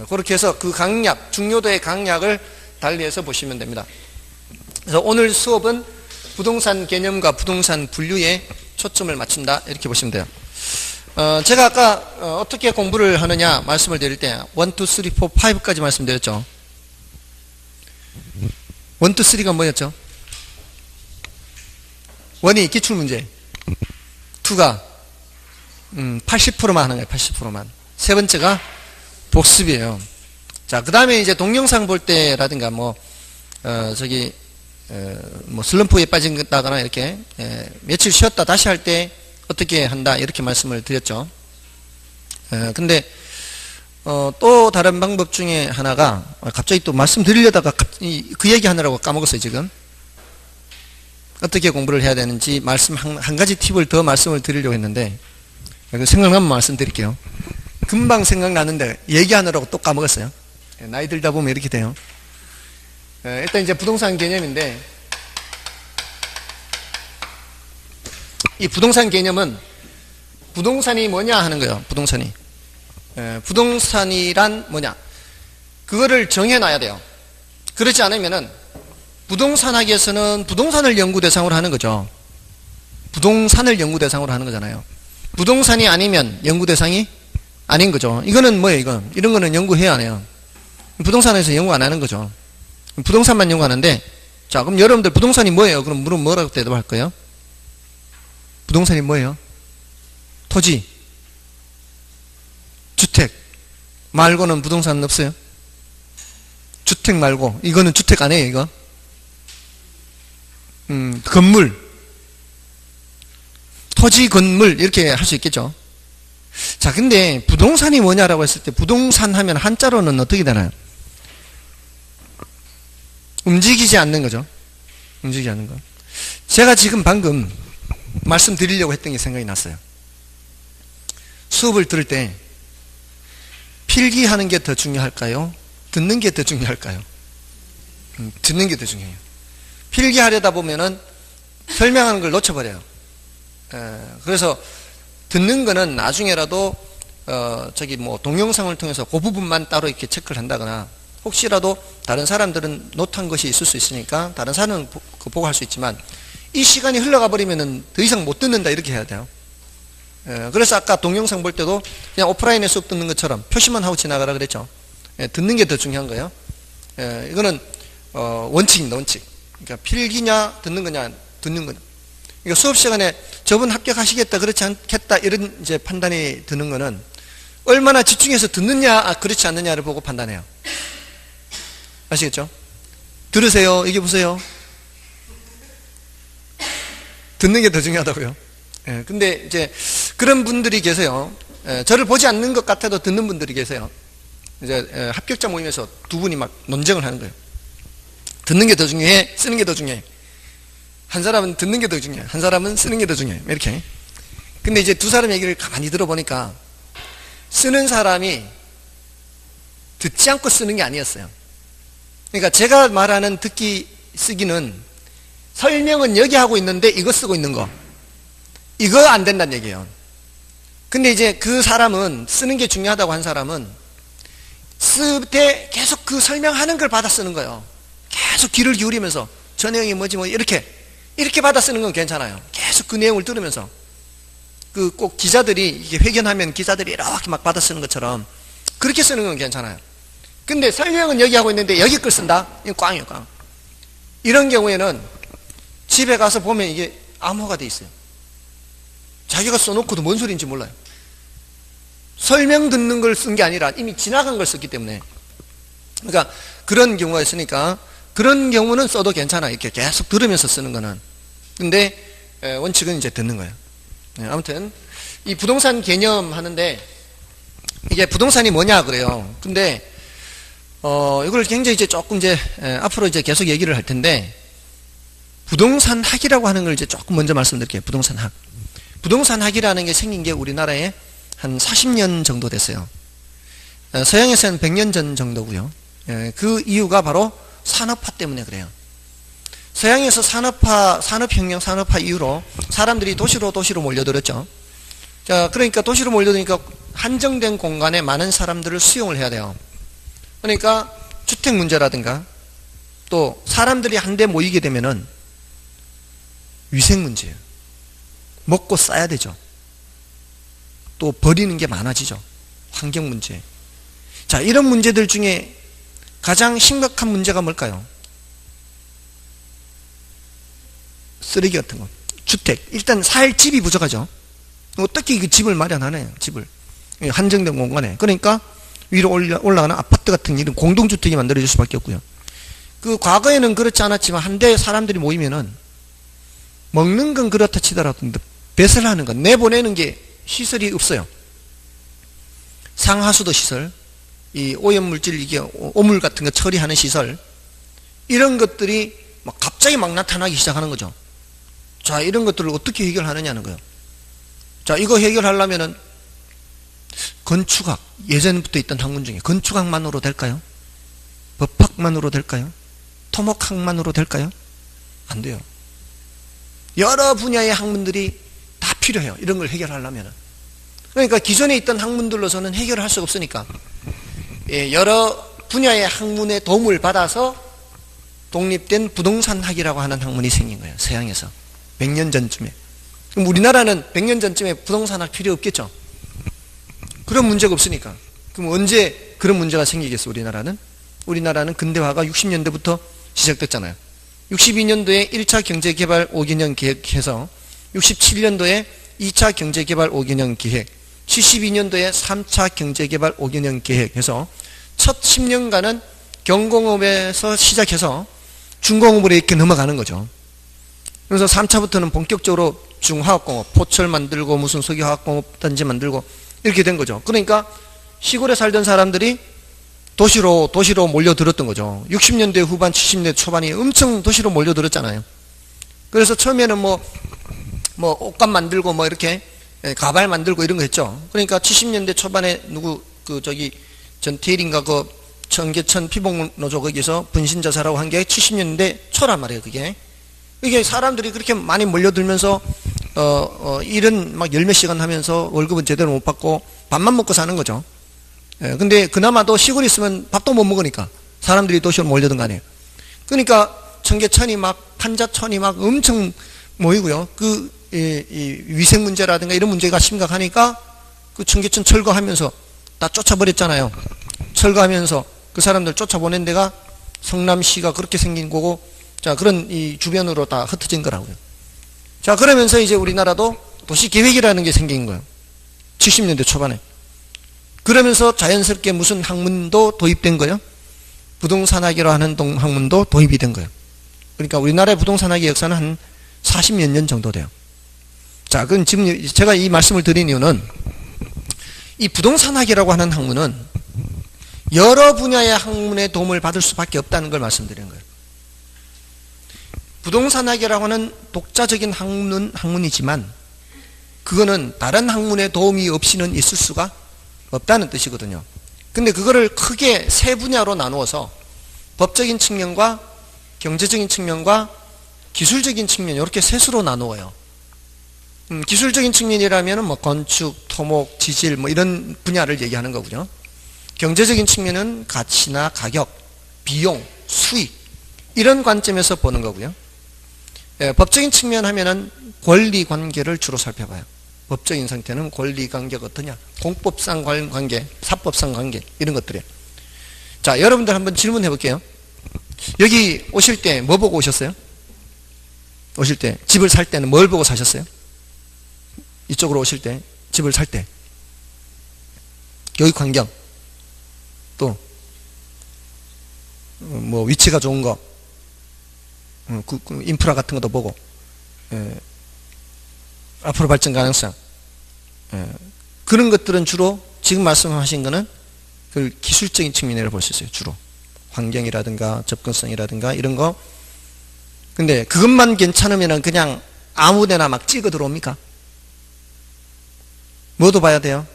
[SPEAKER 1] 그렇게 해서 그 강약, 중요도의 강약을 달리해서 보시면 됩니다. 그래서 오늘 수업은 부동산 개념과 부동산 분류에 초점을 맞춘다 이렇게 보시면 돼요. 제가 아까 어떻게 공부를 하느냐 말씀을 드릴 때 1, 2, 3, 4, 5까지 말씀드렸죠. 1, 2, 3가 뭐였죠? 1이 기출문제, 2가 80%만 하는 거예요. 80%만. 세 번째가 복습이에요. 자, 그 다음에 이제 동영상 볼 때라든가 슬럼프에 빠진다거나 이렇게 며칠 쉬었다 다시 할 때 어떻게 한다 이렇게 말씀을 드렸죠. 근데 또 다른 방법 중에 하나가 갑자기 또 말씀드리려다가 그 얘기 하느라고 까먹었어요. 지금 어떻게 공부를 해야 되는지 한 가지 팁을 더 말씀을 드리려고 했는데 생각나면 말씀드릴게요. 금방 생각나는데 얘기하느라고 또 까먹었어요. 나이 들다 보면 이렇게 돼요. 일단 이제 부동산 개념인데 이 부동산 개념은 부동산이 뭐냐 하는 거예요. 부동산이란 뭐냐 그거를 정해놔야 돼요. 그렇지 않으면은 부동산학에서는 부동산을 연구 대상으로 하는 거죠. 부동산을 연구 대상으로 하는 거잖아요. 부동산이 아니면 연구 대상이 아닌 거죠. 이거는 뭐예요, 이건? 이런 거는 연구해야 해요. 부동산에서 연구 안 하는 거죠. 부동산만 연구하는데, 자, 그럼 여러분들 부동산이 뭐예요? 그럼 물으면 뭐라고 대답할 거예요? 부동산이 뭐예요? 토지, 주택 말고는 부동산은 없어요? 주택 말고, 이거는 주택 아니에요, 이거? 건물, 토지, 건물, 이렇게 할 수 있겠죠. 자, 근데 부동산이 뭐냐라고 했을 때, 부동산 하면 한자로는 어떻게 되나요? 움직이지 않는 거죠. 움직이지 않는 거. 제가 지금 방금 말씀드리려고 했던 게 생각이 났어요. 수업을 들을 때 필기하는 게 더 중요할까요? 듣는 게 더 중요할까요? 듣는 게 더 중요해요. 필기하려다 보면은 설명하는 걸 놓쳐버려요. 그래서 듣는 거는 나중에라도 동영상을 통해서 그 부분만 따로 이렇게 체크를 한다거나, 혹시라도 다른 사람들은 노트한 것이 있을 수 있으니까 다른 사람은 보고 할 수 있지만, 이 시간이 흘러가 버리면은 더 이상 못 듣는다, 이렇게 해야 돼요. 그래서 아까 동영상 볼 때도 그냥 오프라인에 수업 듣는 것처럼 표시만 하고 지나가라 그랬죠. 듣는 게 더 중요한 거예요. 이거는 원칙입니다, 원칙. 그러니까 필기냐 듣는 거냐, 듣는 거냐. 그러니까 수업 시간에 저분 합격하시겠다, 그렇지 않겠다, 이런 이제 판단이 드는 거는 얼마나 집중해서 듣느냐, 그렇지 않느냐를 보고 판단해요. 아시겠죠? 들으세요, 이게 보세요. 듣는 게 더 중요하다고요. 근데 이제 그런 분들이 계세요. 저를 보지 않는 것 같아도 듣는 분들이 계세요. 이제 합격자 모임에서 두 분이 막 논쟁을 하는 거예요. 듣는 게 더 중요해, 쓰는 게 더 중요해. 한 사람은 듣는 게 더 중요해, 한 사람은 쓰는 게 더 중요해, 이렇게. 근데 이제 두 사람 얘기를 가만히 들어보니까 쓰는 사람이 듣지 않고 쓰는 게 아니었어요. 그러니까 제가 말하는 듣기, 쓰기는 설명은 여기 하고 있는데 이거 쓰고 있는 거, 이거 안 된다는 얘기예요. 근데 이제 그 사람은, 쓰는 게 중요하다고 한 사람은 쓸 때 계속 그 설명하는 걸 받아 쓰는 거예요. 계속 귀를 기울이면서 저 내용이 뭐지 뭐 이렇게 받아 쓰는 건 괜찮아요. 계속 그 내용을 들으면서, 그 꼭 기자들이 이게 회견하면 기자들이 이렇게 막 받아 쓰는 것처럼 그렇게 쓰는 건 괜찮아요. 근데 설명은 여기 하고 있는데 여기 걸 쓴다? 이건 꽝이에요, 꽝. 이런 경우에는 집에 가서 보면 이게 암호가 돼 있어요. 자기가 써놓고도 뭔 소리인지 몰라요. 설명 듣는 걸 쓴 게 아니라 이미 지나간 걸 썼기 때문에. 그러니까 그런 경우가 있으니까 그런 경우는 써도 괜찮아, 이렇게 계속 들으면서 쓰는 거는. 근데 원칙은 이제 듣는 거예요. 아무튼 이 부동산 개념 하는데, 이게 부동산이 뭐냐 그래요. 근데 이걸 굉장히 이제 조금 이제 앞으로 이제 계속 얘기를 할 텐데, 부동산학이라고 하는 걸 이제 조금 먼저 말씀드릴게요. 부동산학. 부동산학이라는 게 생긴 게 우리나라에 한 40년 정도 됐어요. 서양에서는 100년 전 정도고요. 그 이유가 바로 산업화 때문에 그래요. 서양에서 산업혁명, 산업화 이후로 사람들이 도시로 몰려들었죠. 자, 그러니까 도시로 몰려드니까 한정된 공간에 많은 사람들을 수용을 해야 돼요. 그러니까 주택 문제라든가, 또 사람들이 한데 모이게 되면은 위생 문제예요. 먹고 싸야 되죠. 또 버리는 게 많아지죠. 환경 문제. 자, 이런 문제들 중에 가장 심각한 문제가 뭘까요? 쓰레기 같은 거. 주택. 일단 살 집이 부족하죠. 어떻게 그 집을 마련하나요? 집을. 한정된 공간에. 그러니까 위로 올라가는 아파트 같은 이런 공동주택이 만들어질 수밖에 없고요. 그 과거에는 그렇지 않았지만 한데 사람들이 모이면은 먹는 건 그렇다 치더라도 배설 하는 건, 내보내는 게 시설이 없어요. 상하수도 시설, 이 오염물질, 이게 오물 같은 거 처리하는 시설, 이런 것들이 막 갑자기 막 나타나기 시작하는 거죠. 자, 이런 것들을 어떻게 해결하느냐는 거예요. 자, 이거 해결하려면은 건축학, 예전부터 있던 학문 중에 건축학만으로 될까요? 법학만으로 될까요? 토목학만으로 될까요? 안 돼요. 여러 분야의 학문들이 다 필요해요. 이런 걸 해결하려면. 그러니까 기존에 있던 학문들로서는 해결을 할 수가 없으니까 여러 분야의 학문의 도움을 받아서 독립된 부동산학이라고 하는 학문이 생긴 거예요. 서양에서 100년 전쯤에. 그럼 우리나라는 100년 전쯤에 부동산학 필요 없겠죠. 그런 문제가 없으니까. 그럼 언제 그런 문제가 생기겠어? 우리나라는 근대화가 60년대부터 시작됐잖아요. 62년도에 1차 경제개발 5개년 계획해서 67년도에 2차 경제개발 5개년 계획, 72년도에 3차 경제개발 5개년 계획해서 첫 10년간은 경공업에서 시작해서 중공업으로 이렇게 넘어가는 거죠. 그래서 3차부터는 본격적으로 중화학공업, 포철 만들고 무슨 석유화학공업 단지 만들고 이렇게 된 거죠. 그러니까 시골에 살던 사람들이 도시로 몰려들었던 거죠. 60년대 후반, 70년대 초반이 엄청 도시로 몰려들었잖아요. 그래서 처음에는 뭐 옷감 만들고 뭐 이렇게 가발 만들고 이런 거 했죠. 그러니까 70년대 초반에 전태일인가 청계천 피복노조 거기서 분신자사라고 한 게 70년대 초란 말이에요, 그게. 이게 사람들이 그렇게 많이 몰려들면서, 일은 막 열 몇 시간 하면서 월급은 제대로 못 받고 밥만 먹고 사는 거죠. 예, 근데 그나마도 시골에 있으면 밥도 못 먹으니까 사람들이 도시로 몰려든 거 아니에요. 그러니까 청계천이 막, 판자촌이 막 엄청 모이고요. 이 위생 문제라든가 이런 문제가 심각하니까 그 청계천 철거하면서 다 쫓아버렸잖아요. 철거하면서 그 사람들 쫓아보낸 데가 성남시가 그렇게 생긴 거고, 자, 그런 이 주변으로 다 흩어진 거라고요. 자, 그러면서 이제 우리나라도 도시계획이라는 게 생긴 거예요. 70년대 초반에. 그러면서 자연스럽게 무슨 학문도 도입된 거예요. 부동산학이라고 하는 학문도 도입이 된 거예요. 그러니까 우리나라의 부동산학의 역사는 한 40몇 년 정도 돼요. 자, 그럼 지금 제가 이 말씀을 드린 이유는 이 부동산학이라고 하는 학문은 여러 분야의 학문의 도움을 받을 수밖에 없다는 걸 말씀드리는 거예요. 부동산학이라고 하는 독자적인 학문이지만 그거는 다른 학문의 도움이 없이는 있을 수가 없다는 뜻이거든요. 근데 그거를 크게 세 분야로 나누어서 법적인 측면과 경제적인 측면과 기술적인 측면 이렇게 셋으로 나누어요. 기술적인 측면이라면 뭐 건축, 토목, 지질 뭐 이런 분야를 얘기하는 거고요. 경제적인 측면은 가치나 가격, 비용, 수익 이런 관점에서 보는 거고요. 예, 법적인 측면 하면은 권리 관계를 주로 살펴봐요. 법적인 상태는 권리 관계가 어떠냐, 공법상 관계, 사법상 관계 이런 것들이에요. 자, 여러분들 한번 질문해 볼게요. 여기 오실 때 뭐 보고 오셨어요? 오실 때 집을 살 때는 뭘 보고 사셨어요? 이쪽으로 오실 때 집을 살 때 교육 환경, 또 뭐 위치가 좋은 거, 인프라 같은 것도 보고, 앞으로 발전 가능성, 그런 것들은 주로 지금 말씀하신 거는 그 기술적인 측면이라고 볼 수 있어요. 주로 환경이라든가 접근성이라든가 이런 거. 근데 그것만 괜찮으면 그냥 아무데나 막 찍어 들어옵니까? 뭐도 봐야 돼요?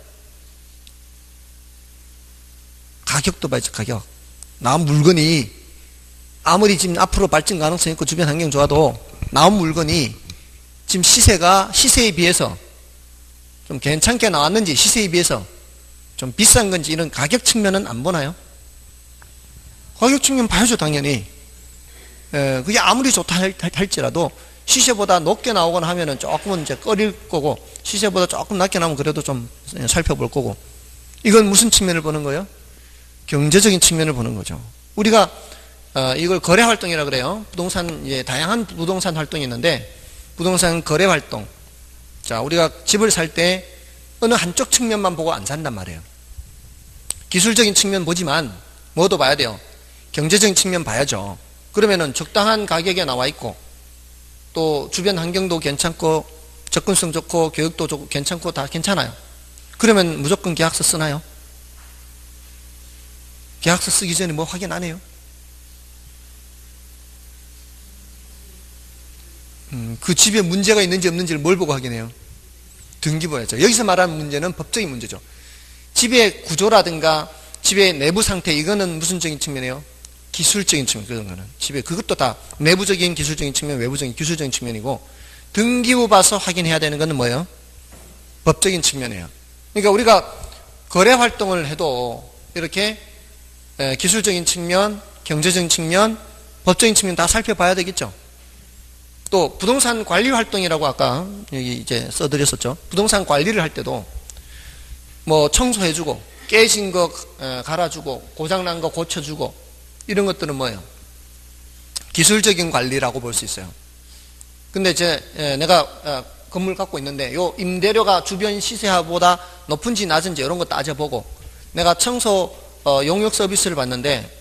[SPEAKER 1] 가격도 봐야죠. 가격. 나온 물건이 아무리 지금 앞으로 발전 가능성 있고 주변 환경 좋아도 나온 물건이 지금 시세에 비해서 좀 괜찮게 나왔는지, 시세에 비해서 좀 비싼 건지 이런 가격 측면은 안 보나요? 가격 측면 봐야죠, 당연히. 그게 아무리 좋다 할지라도 시세보다 높게 나오거나 하면은 조금은 이제 꺼릴 거고, 시세보다 조금 낮게 나오면 그래도 좀 살펴볼 거고. 이건 무슨 측면을 보는 거예요? 경제적인 측면을 보는 거죠. 우리가 이걸 거래 활동이라 그래요. 부동산, 다양한 부동산 활동이 있는데, 부동산 거래 활동. 자, 우리가 집을 살 때 어느 한쪽 측면만 보고 안 산단 말이에요. 기술적인 측면 보지만 뭐도 봐야 돼요. 경제적인 측면 봐야죠. 그러면은 적당한 가격에 나와 있고, 또 주변 환경도 괜찮고, 접근성 좋고, 교육도 좋고, 괜찮고, 다 괜찮아요. 그러면 무조건 계약서 쓰나요? 계약서 쓰기 전에 뭐 확인 안 해요? 그 집에 문제가 있는지 없는지를 뭘 보고 확인해요? 등기 봐야죠. 여기서 말하는 문제는 법적인 문제죠. 집의 구조라든가 집의 내부 상태, 이거는 무슨적인 측면이에요? 기술적인 측면. 그런 거는 집에 그것도 다 내부적인 기술적인 측면, 외부적인 기술적인 측면이고, 등기부 봐서 확인해야 되는 거는 뭐예요? 법적인 측면이에요. 그러니까 우리가 거래 활동을 해도 이렇게 기술적인 측면, 경제적인 측면, 법적인 측면 다 살펴봐야 되겠죠. 또 부동산 관리 활동이라고 아까 여기 이제 써드렸었죠. 부동산 관리를 할 때도 뭐 청소해주고 깨진 거 갈아주고 고장난 거 고쳐주고 이런 것들은 뭐예요? 기술적인 관리라고 볼 수 있어요. 근데 내가 건물 갖고 있는데 요 임대료가 주변 시세보다 높은지 낮은지 이런 거 따져보고 내가 청소 용역 서비스를 받는데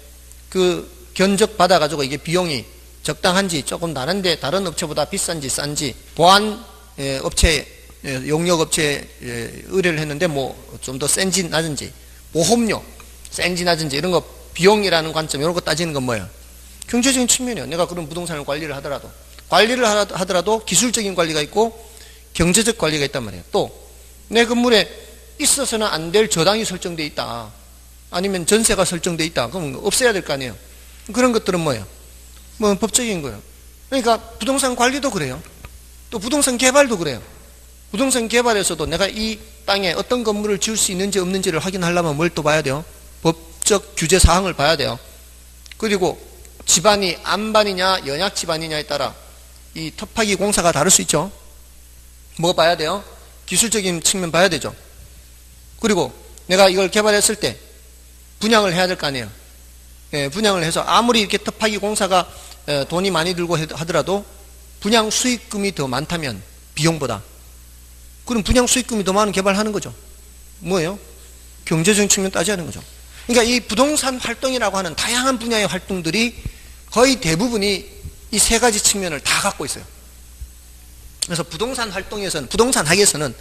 [SPEAKER 1] 그 견적 받아가지고 이게 비용이 적당한지 조금 다른데 다른 업체보다 비싼지 싼지 보안 업체 용역 업체에 의뢰를 했는데 뭐 좀 더 센지 낮은지 보험료 센지 낮은지 이런 거 비용이라는 관점 이런 거 따지는 건 뭐예요? 경제적인 측면이에요. 내가 그런 부동산을 관리를 하더라도 기술적인 관리가 있고 경제적 관리가 있단 말이에요. 또 내 건물에 있어서는 안 될 저당이 설정돼 있다. 아니면 전세가 설정돼 있다. 그럼 없애야 될 거 아니에요. 그런 것들은 뭐예요? 뭐 법적인 거예요. 그러니까 부동산 관리도 그래요. 또 부동산 개발도 그래요. 부동산 개발에서도 내가 이 땅에 어떤 건물을 지을 수 있는지 없는지를 확인하려면 뭘 또 봐야 돼요? 법적 규제 사항을 봐야 돼요. 그리고 집안이 안반이냐 연약 집안이냐에 따라 이 터파기 공사가 다를 수 있죠. 뭐 봐야 돼요? 기술적인 측면 봐야 되죠. 그리고 내가 이걸 개발했을 때 분양을 해야 될 거 아니에요. 분양을 해서 아무리 이렇게 터파기 공사가 돈이 많이 들고 하더라도 분양 수익금이 더 많다면 비용보다 그럼 분양 수익금이 더 많은 개발하는 거죠. 뭐예요? 경제적인 측면 따져야 하는 거죠. 그러니까 이 부동산 활동이라고 하는 다양한 분야의 활동들이 거의 대부분이 이 세 가지 측면을 다 갖고 있어요. 그래서 부동산 활동에서는 부동산 학에서는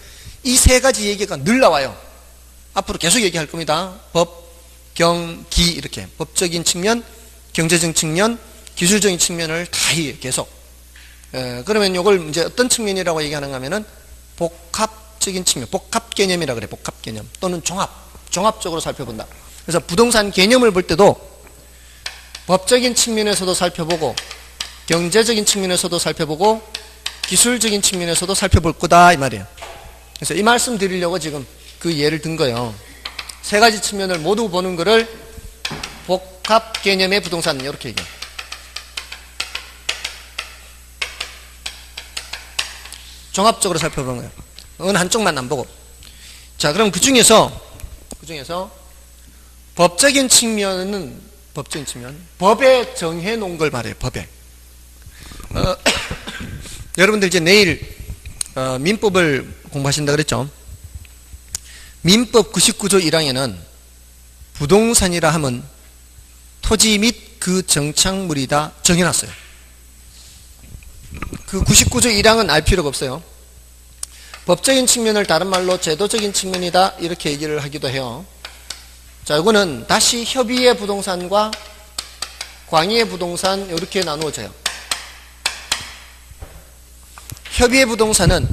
[SPEAKER 1] 이 세 가지 얘기가 늘 나와요. 앞으로 계속 얘기할 겁니다. 법, 경, 기 이렇게 법적인 측면, 경제적인 측면, 기술적인 측면을 다 계속. 그러면 이걸 이제 어떤 측면이라고 얘기하는가 하면은 복합적인 측면, 복합 개념이라 그래. 복합 개념 또는 종합적으로 살펴본다. 그래서 부동산 개념을 볼 때도 법적인 측면에서도 살펴보고 경제적인 측면에서도 살펴보고 기술적인 측면에서도 살펴볼 거다 이 말이에요. 그래서 이 말씀 드리려고 지금 그 예를 든 거예요. 세 가지 측면을 모두 보는 거를 복합 개념의 부동산 이렇게 얘기해요. 종합적으로 살펴보는 거예요. 어느 한쪽만 안 보고. 자, 그럼 그 중에서 법적인 측면 법에 정해 놓은 걸 말해요. 법에. 여러분들 이제 내일 민법을 공부하신다 그랬죠. 민법 99조 1항에는 부동산이라 하면 토지 및 그 정착물이다 정해놨어요. 그 99조 1항은 알 필요가 없어요. 법적인 측면을 다른 말로 제도적인 측면이다 이렇게 얘기를 하기도 해요. 자, 이거는 다시 협의의 부동산과 광의의 부동산 이렇게 나누어져요. 협의의 부동산은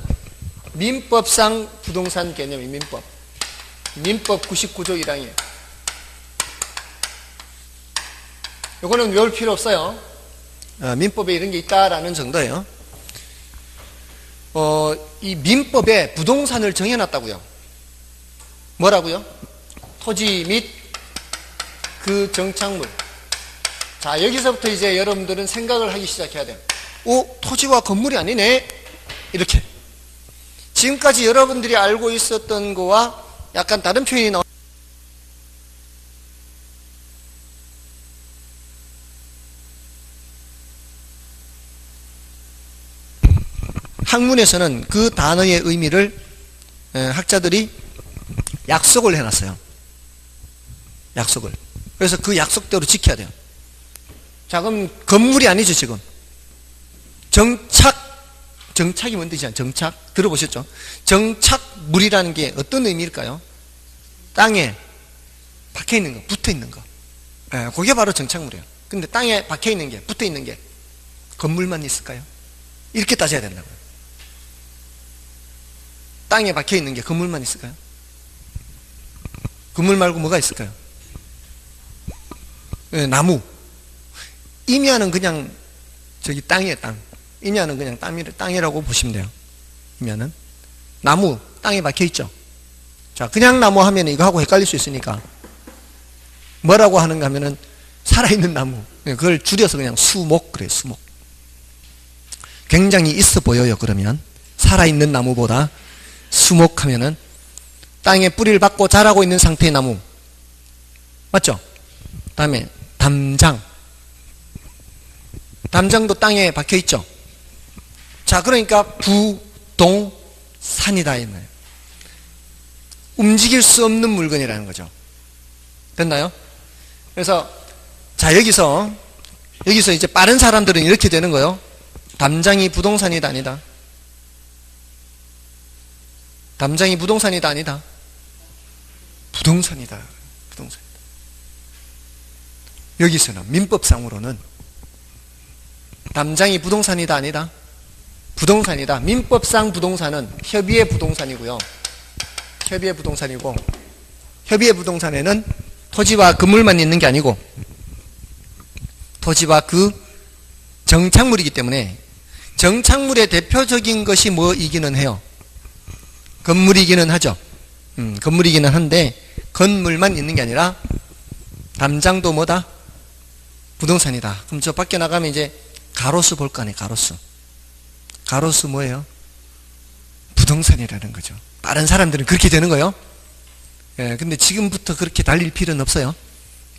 [SPEAKER 1] 민법상 부동산 개념이 민법 99조 1항이에요. 이거는 외울 필요 없어요. 민법에 이런 게 있다라는 정도예요. 이 민법에 부동산을 정해놨다고요. 뭐라고요? 토지 및 그 정착물. 자, 여기서부터 이제 여러분들은 생각을 하기 시작해야 돼요. 토지와 건물이 아니네. 이렇게. 지금까지 여러분들이 알고 있었던 거와 약간 다른 표현이 나오죠. 학문에서는 그 단어의 의미를 학자들이 약속을 해놨어요. 약속을. 그래서 그 약속대로 지켜야 돼요. 자, 그럼 건물이 아니죠, 지금. 정착이 뭔 뜻이야? 정착. 들어보셨죠? 정착물이라는 게 어떤 의미일까요? 땅에 박혀 있는 거, 붙어 있는 거. 그게 바로 정착물이에요. 근데 땅에 박혀 있는 게, 붙어 있는 게 건물만 있을까요? 이렇게 따져야 된다고요. 땅에 박혀 있는 게 건물만 있을까요? 건물 말고 뭐가 있을까요? 나무. 임야는 그냥 저기 땅이에요, 땅. 임야는 그냥 땅이라고 보시면 돼요. 임야는. 나무, 땅에 박혀 있죠. 자, 그냥 나무 하면 이거 하고 헷갈릴 수 있으니까 뭐라고 하는가 하면은 살아있는 나무. 그걸 줄여서 그냥 수목 그래요. 수목. 굉장히 있어 보여요. 그러면 살아있는 나무보다 수목하면은 땅에 뿌리를 받고 자라고 있는 상태의 나무. 맞죠? 다음에 담장. 담장도 땅에 박혀 있죠. 자, 그러니까 부동산이다 했나요? 움직일 수 없는 물건이라는 거죠. 됐나요? 그래서 자, 여기서 이제 빠른 사람들은 이렇게 되는 거예요. 담장이 부동산이다 아니다. 담장이 부동산이다 아니다. 부동산이다. 부동산이다. 여기서는 민법상으로는 담장이 부동산이다 아니다. 부동산이다. 민법상 부동산은 협의의 부동산이고요. 협의의 부동산이고, 협의의 부동산에는 토지와 건물만 있는 게 아니고 토지와 그 정착물이기 때문에 정착물의 대표적인 것이 뭐이기는 해요? 건물이기는 하죠. 건물이기는 한데 건물만 있는 게 아니라 담장도 뭐다? 부동산이다. 그럼 저 밖에 나가면 이제 가로수 볼 거 아니에요. 가로수. 가로수 뭐예요? 부동산이라는 거죠. 다른 사람들은 그렇게 되는 거예요. 예, 근데 지금부터 그렇게 달릴 필요는 없어요.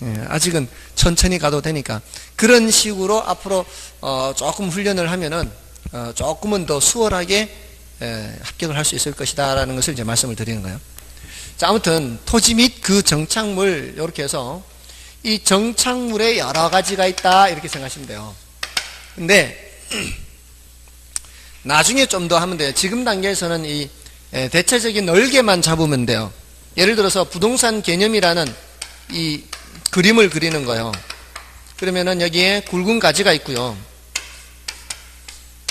[SPEAKER 1] 예, 아직은 천천히 가도 되니까 그런 식으로 앞으로 조금 훈련을 하면은 조금은 더 수월하게 합격을 할 수 있을 것이다 라는 것을 이제 말씀을 드리는 거예요. 자, 아무튼 토지 및 그 정착물 이렇게 해서 이 정착물에 여러 가지가 있다 이렇게 생각하시면 돼요. 근데 나중에 좀 더 하면 돼요. 지금 단계에서는 이 대체적인 넓게만 잡으면 돼요. 예를 들어서 부동산 개념이라는 이 그림을 그리는 거예요. 그러면은 여기에 굵은 가지가 있고요.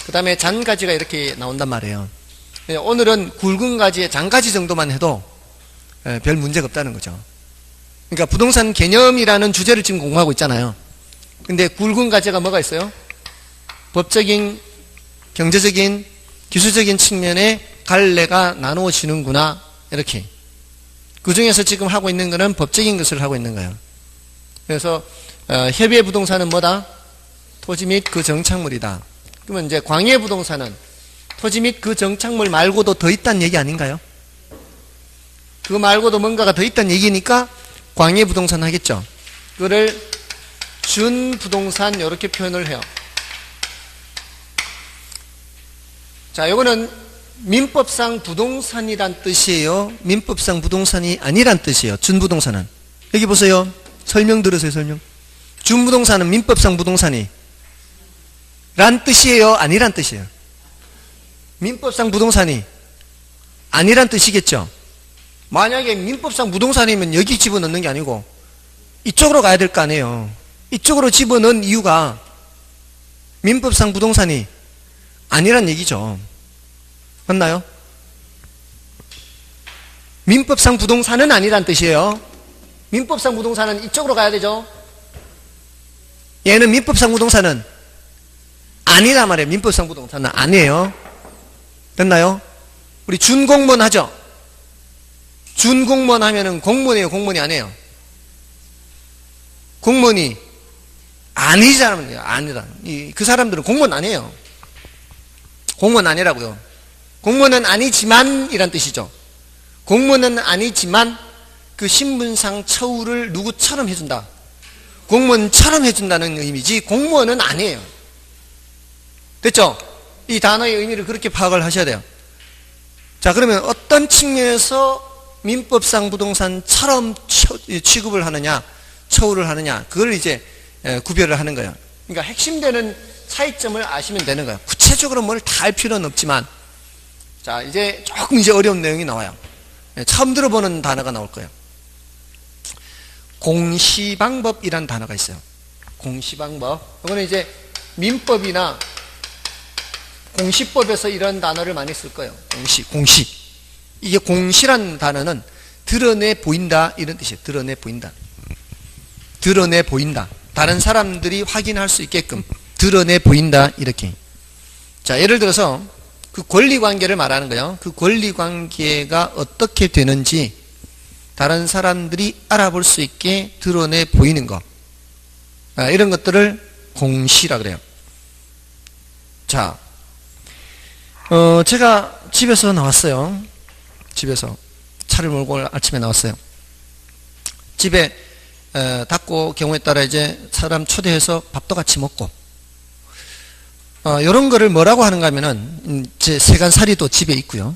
[SPEAKER 1] 그 다음에 잔가지가 이렇게 나온단 말이에요. 오늘은 굵은 가지에 잔가지 정도만 해도 별 문제가 없다는 거죠. 그러니까 부동산 개념이라는 주제를 지금 공부하고 있잖아요. 근데 굵은 가지가 뭐가 있어요? 법적인, 경제적인, 기술적인 측면에 갈래가 나누어지는구나 이렇게. 그 중에서 지금 하고 있는 거는 법적인 것을 하고 있는 거예요. 그래서 협의의 부동산은 뭐다? 토지 및 그 정착물이다. 그러면 이제 광의의 부동산은 토지 및 그 정착물 말고도 더 있다는 얘기 아닌가요? 그거 말고도 뭔가가 더 있다는 얘기니까 광의의 부동산 하겠죠. 그거를 준부동산 이렇게 표현을 해요. 자, 요거는 민법상 부동산이란 뜻이에요. 민법상 부동산이 아니란 뜻이에요. 준부동산은. 여기 보세요. 설명 들으세요. 설명. 준부동산은 민법상 부동산이 란 뜻이에요? 아니란 뜻이에요? 민법상 부동산이 아니란 뜻이겠죠. 만약에 민법상 부동산이면 여기 집어넣는 게 아니고 이쪽으로 가야 될 거 아니에요. 이쪽으로 집어넣은 이유가 민법상 부동산이 아니란 얘기죠. 맞나요? 민법상 부동산은 아니란 뜻이에요. 민법상 부동산은 이쪽으로 가야 되죠. 얘는 민법상 부동산은 아니란 말이에요. 민법상 부동산은 아니에요. 됐나요? 우리 준공무원 하죠. 준공무원 하면은 공무원이에요, 공무원이 아니에요? 공무원이 아니잖아요. 아니다. 그 사람들은 공무원 아니에요. 공무원 아니라고요. 공무원은 아니지만 이란 뜻이죠. 공무원은 아니지만 그 신분상 처우를 누구처럼 해준다. 공무원처럼 해준다는 의미지 공무원은 아니에요. 됐죠? 이 단어의 의미를 그렇게 파악을 하셔야 돼요. 자, 그러면 어떤 측면에서 민법상 부동산처럼 취급을 하느냐, 처우를 하느냐, 그걸 이제 구별을 하는 거예요. 그러니까 핵심되는 차이점을 아시면 되는 거예요. 구체적으로 뭘 다 할 필요는 없지만, 자, 이제 조금 이제 어려운 내용이 나와요. 처음 들어보는 단어가 나올 거예요. 공시방법이라는 단어가 있어요. 공시방법. 이거는 이제 민법이나 공시법에서 이런 단어를 많이 쓸 거예요. 공시. 이게 공시란 단어는 드러내 보인다 이런 뜻이에요. 드러내 보인다. 드러내 보인다. 다른 사람들이 확인할 수 있게끔 드러내 보인다 이렇게. 자, 예를 들어서 그 권리관계를 말하는 거예요. 그 권리관계가 어떻게 되는지 다른 사람들이 알아볼 수 있게 드러내 보이는 거. 이런 것들을 공시라 그래요. 자, 제가 집에서 나왔어요. 집에서 차를 몰고 아침에 나왔어요. 집에 닫고 경우에 따라 이제 사람 초대해서 밥도 같이 먹고, 요런 거를 뭐라고 하는가 하면은, 제 세간살이도 집에 있고요.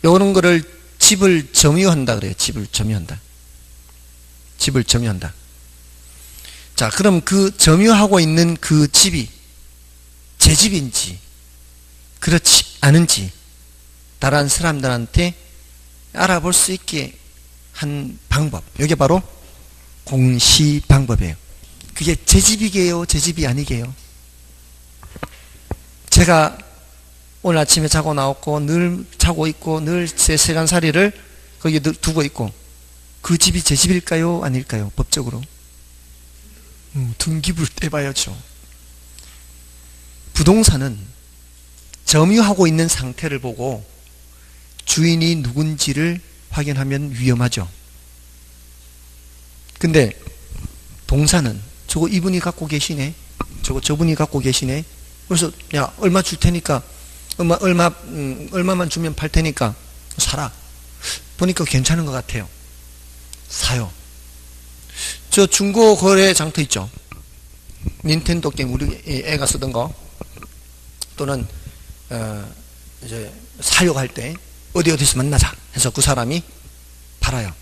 [SPEAKER 1] 요런 거를 집을 점유한다 그래요. 집을 점유한다. 집을 점유한다. 자, 그럼 그 점유하고 있는 그 집이 제 집인지, 그렇지 않은지, 다른 사람들한테 알아볼 수 있게 한 방법. 이게 바로 공시 방법이에요. 그게 제 집이게요? 제 집이 아니게요? 제가 오늘 아침에 자고 나왔고, 늘 자고 있고, 늘 제 세간살이를 거기에 두고 있고, 그 집이 제 집일까요? 아닐까요? 법적으로. 등기부를 떼봐야죠. 부동산은 점유하고 있는 상태를 보고 주인이 누군지를 확인하면 위험하죠. 근데 동산은 저거 이분이 갖고 계시네, 저분이 갖고 계시네, 그래서 야 얼마 줄 테니까 얼마만 주면 팔 테니까 사라. 보니까 괜찮은 것 같아요. 사요. 저 중고 거래 장터 있죠. 닌텐도 게임 우리 애가 쓰던 거, 또는 이제 사려고 할 때 어디서 만나자 해서 그 사람이 팔아요.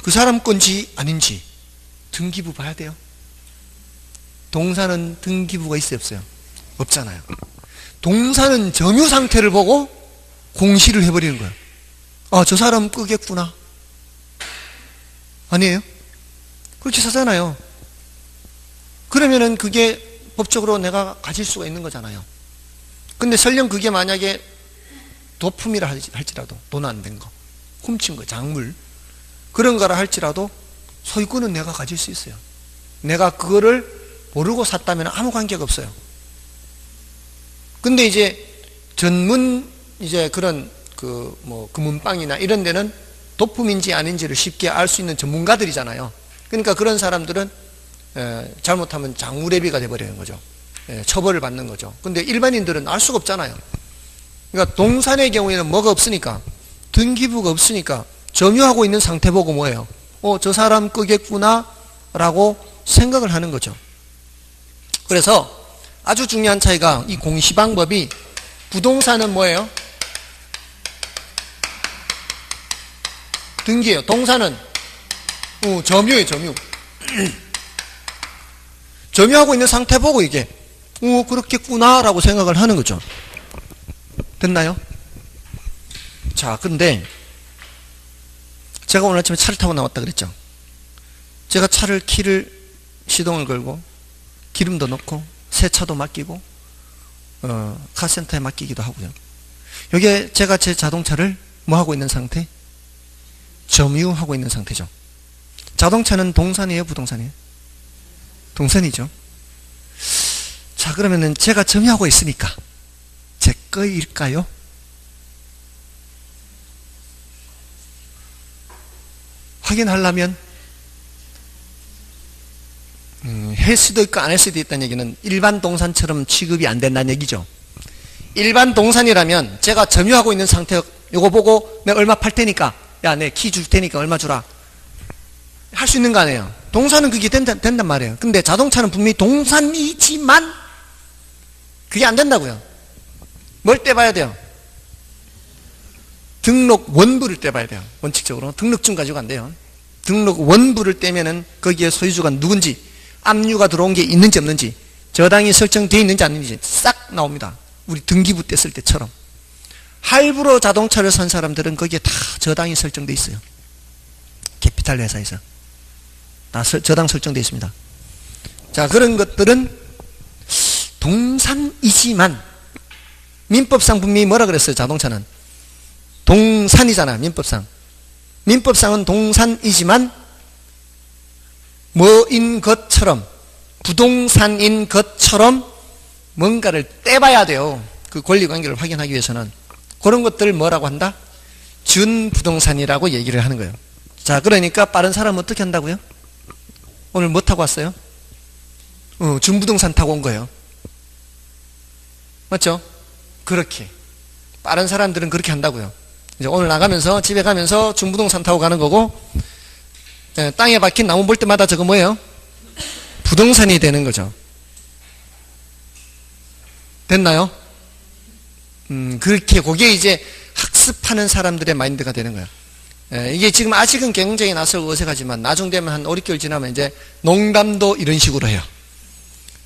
[SPEAKER 1] 그 사람 건지 아닌지 등기부 봐야 돼요. 동산은 등기부가 있어요, 없어요? 없잖아요. 동산은 점유 상태를 보고 공시를 해버리는 거예요. 아, 저 사람 끄겠구나. 아니에요? 그렇게 사잖아요. 그러면은 그게 법적으로 내가 가질 수가 있는 거잖아요. 근데 설령 그게 만약에 도품이라 할지라도, 돈 안 된 거, 훔친 거, 작물, 그런 거라 할지라도 소유권은 내가 가질 수 있어요. 내가 그거를 모르고 샀다면 아무 관계가 없어요. 근데 이제 전문 이제 그런 금은방이나 이런 데는 도품인지 아닌지를 쉽게 알 수 있는 전문가들이잖아요. 그러니까 그런 사람들은 잘못하면 장우레비가 돼버리는 거죠. 처벌을 받는 거죠. 근데 일반인들은 알 수가 없잖아요. 그러니까 동산의 경우에는 뭐가 없으니까, 등기부가 없으니까 점유하고 있는 상태 보고 뭐예요? 저 사람 끄겠구나 라고 생각을 하는 거죠. 그래서 아주 중요한 차이가, 이 공시 방법이, 부동산은 뭐예요? 등기예요. 동산은 점유예요. 점유. 점유하고 있는 상태 보고 이게 그렇겠구나 라고 생각을 하는 거죠. 됐나요? 자, 근데 제가 오늘 아침에 차를 타고 나왔다 그랬죠. 제가 차를 키를 시동을 걸고 기름도 넣고 세차도 맡기고 카센터에 맡기기도 하고요. 여기에 제가 제 자동차를 뭐 하고 있는 상태? 점유하고 있는 상태죠. 자동차는 동산이에요, 부동산이에요? 동산이죠. 자, 그러면은 제가 점유하고 있으니까 제 거일까요? 확인하려면 할 수도 있고 안 할 수도 있다는 얘기는 일반 동산처럼 취급이 안 된다는 얘기죠. 일반 동산이라면 제가 점유하고 있는 상태, 요거 보고 내가 얼마 팔 테니까, 야, 내 키 줄 테니까 얼마 주라, 할 수 있는 거 아니에요. 동산은 그게 된단 말이에요. 근데 자동차는 분명히 동산이지만 그게 안 된다고요. 뭘 떼봐야 돼요? 등록 원부를 떼봐야 돼요. 원칙적으로 등록증 가지고 안 돼요. 등록 원부를 떼면은 거기에 소유주가 누군지, 압류가 들어온 게 있는지 없는지, 저당이 설정되어 있는지 아닌지 싹 나옵니다. 우리 등기부 뗐을 때처럼. 할부로 자동차를 산 사람들은 거기에 다 저당이 설정되어 있어요. 캐피탈 회사에서 다 저당 설정되어 있습니다. 자, 그런 것들은 동산이지만, 민법상 분명히 뭐라 그랬어요? 자동차는 동산이잖아. 민법상은 동산이지만 뭐인 것처럼, 부동산인 것처럼 뭔가를 떼봐야 돼요. 그 권리관계를 확인하기 위해서는. 그런 것들을 뭐라고 한다? 준부동산이라고 얘기를 하는 거예요. 자, 그러니까 빠른 사람은 어떻게 한다고요? 오늘 뭐 타고 왔어요? 준부동산 타고 온 거예요. 맞죠? 그렇게. 빠른 사람들은 그렇게 한다고요. 이제 오늘 나가면서, 집에 가면서 준부동산 타고 가는 거고, 땅에 박힌 나무 볼 때마다 저거 뭐예요? 부동산이 되는 거죠. 됐나요? 그렇게, 그게 이제 학습하는 사람들의 마인드가 되는 거예요. 이게 지금 아직은 굉장히 낯설고 어색하지만, 나중 되면 한 5, 6개월 지나면 이제 농담도 이런 식으로 해요.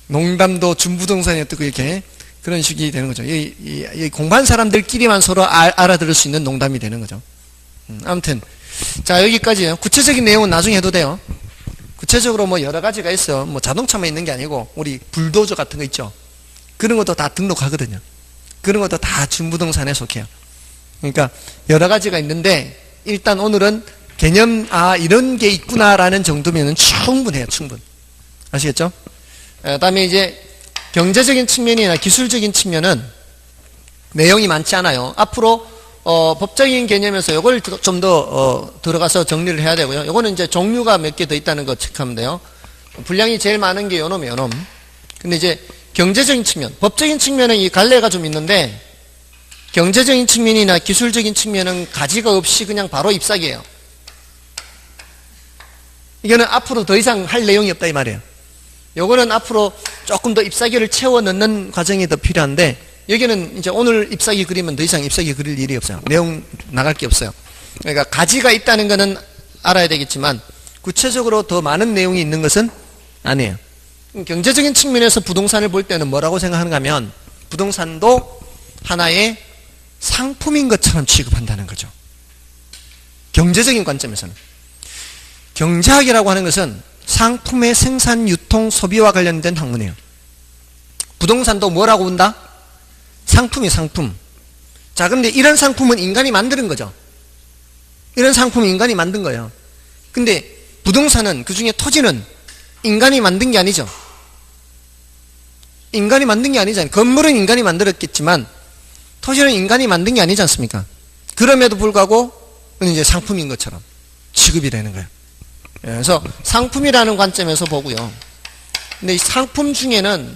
[SPEAKER 1] 농담도 준부동산이 어떻고 이렇게 그런 식이 되는 거죠. 이 공부한 사람들끼리만 서로 알아들을 수 있는 농담이 되는 거죠. 아무튼 자, 여기까지요. 구체적인 내용은 나중에 해도 돼요. 구체적으로 뭐 여러 가지가 있어요. 뭐 자동차만 있는 게 아니고 우리 불도저 같은 거 있죠. 그런 것도 다 등록하거든요. 그런 것도 다 준부동산에 속해요. 그러니까 여러 가지가 있는데 일단 오늘은 개념 이런 게 있구나라는 정도면은 충분해요. 충분. 아시겠죠? 그다음에 이제 경제적인 측면이나 기술적인 측면은 내용이 많지 않아요. 앞으로 법적인 개념에서 이걸 좀 더 들어가서 정리를 해야 되고요. 이거는 이제 종류가 몇 개 더 있다는 거 체크하면 돼요. 분량이 제일 많은 게 요놈이에요, 요놈. 근데 이제 경제적인 측면, 법적인 측면은 이 갈래가 좀 있는데 경제적인 측면이나 기술적인 측면은 가지가 없이 그냥 바로 잎사귀예요. 이거는 앞으로 더 이상 할 내용이 없다 이 말이에요. 요거는 앞으로 조금 더 잎사귀를 채워 넣는 과정이 더 필요한데 여기는 이제 오늘 잎사귀 그리면 더 이상 잎사귀 그릴 일이 없어요. 내용 나갈 게 없어요. 그러니까 가지가 있다는 것은 알아야 되겠지만 구체적으로 더 많은 내용이 있는 것은 아니에요. 경제적인 측면에서 부동산을 볼 때는 뭐라고 생각하는가 하면 부동산도 하나의 상품인 것처럼 취급한다는 거죠. 경제적인 관점에서는. 경제학이라고 하는 것은 상품의 생산, 유통, 소비와 관련된 학문이에요. 부동산도 뭐라고 본다? 상품이 상품. 자, 그런데 이런 상품은 인간이 만드는 거죠. 이런 상품은 인간이 만든 거예요. 근데 부동산은, 그 중에 토지는 인간이 만든 게 아니죠. 인간이 만든 게 아니잖아요. 건물은 인간이 만들었겠지만 토지는 인간이 만든 게 아니지 않습니까? 그럼에도 불구하고 이제 상품인 것처럼 취급이 되는 거예요. 그래서 상품이라는 관점에서 보고요. 근데 이 상품 중에는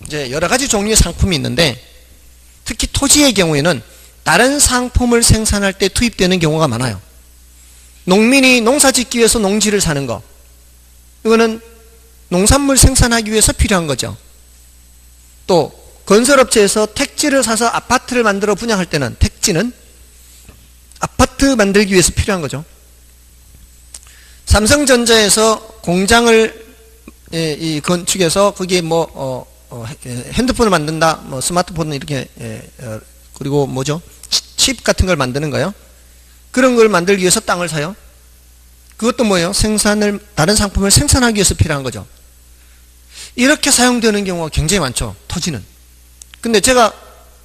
[SPEAKER 1] 이제 여러 가지 종류의 상품이 있는데 특히 토지의 경우에는 다른 상품을 생산할 때 투입되는 경우가 많아요. 농민이 농사 짓기 위해서 농지를 사는 거. 이거는 농산물 생산하기 위해서 필요한 거죠. 또 건설업체에서 택지를 사서 아파트를 만들어 분양할 때는 택지는 아파트 만들기 위해서 필요한 거죠. 삼성전자에서 공장을 건축해서 거기에 핸드폰을 만든다, 스마트폰을 이렇게 그리고 뭐죠? 칩 같은 걸 만드는 거예요. 그런 걸 만들기 위해서 땅을 사요. 그것도 뭐예요? 다른 상품을 생산하기 위해서 필요한 거죠. 이렇게 사용되는 경우가 굉장히 많죠. 토지는. 근데 제가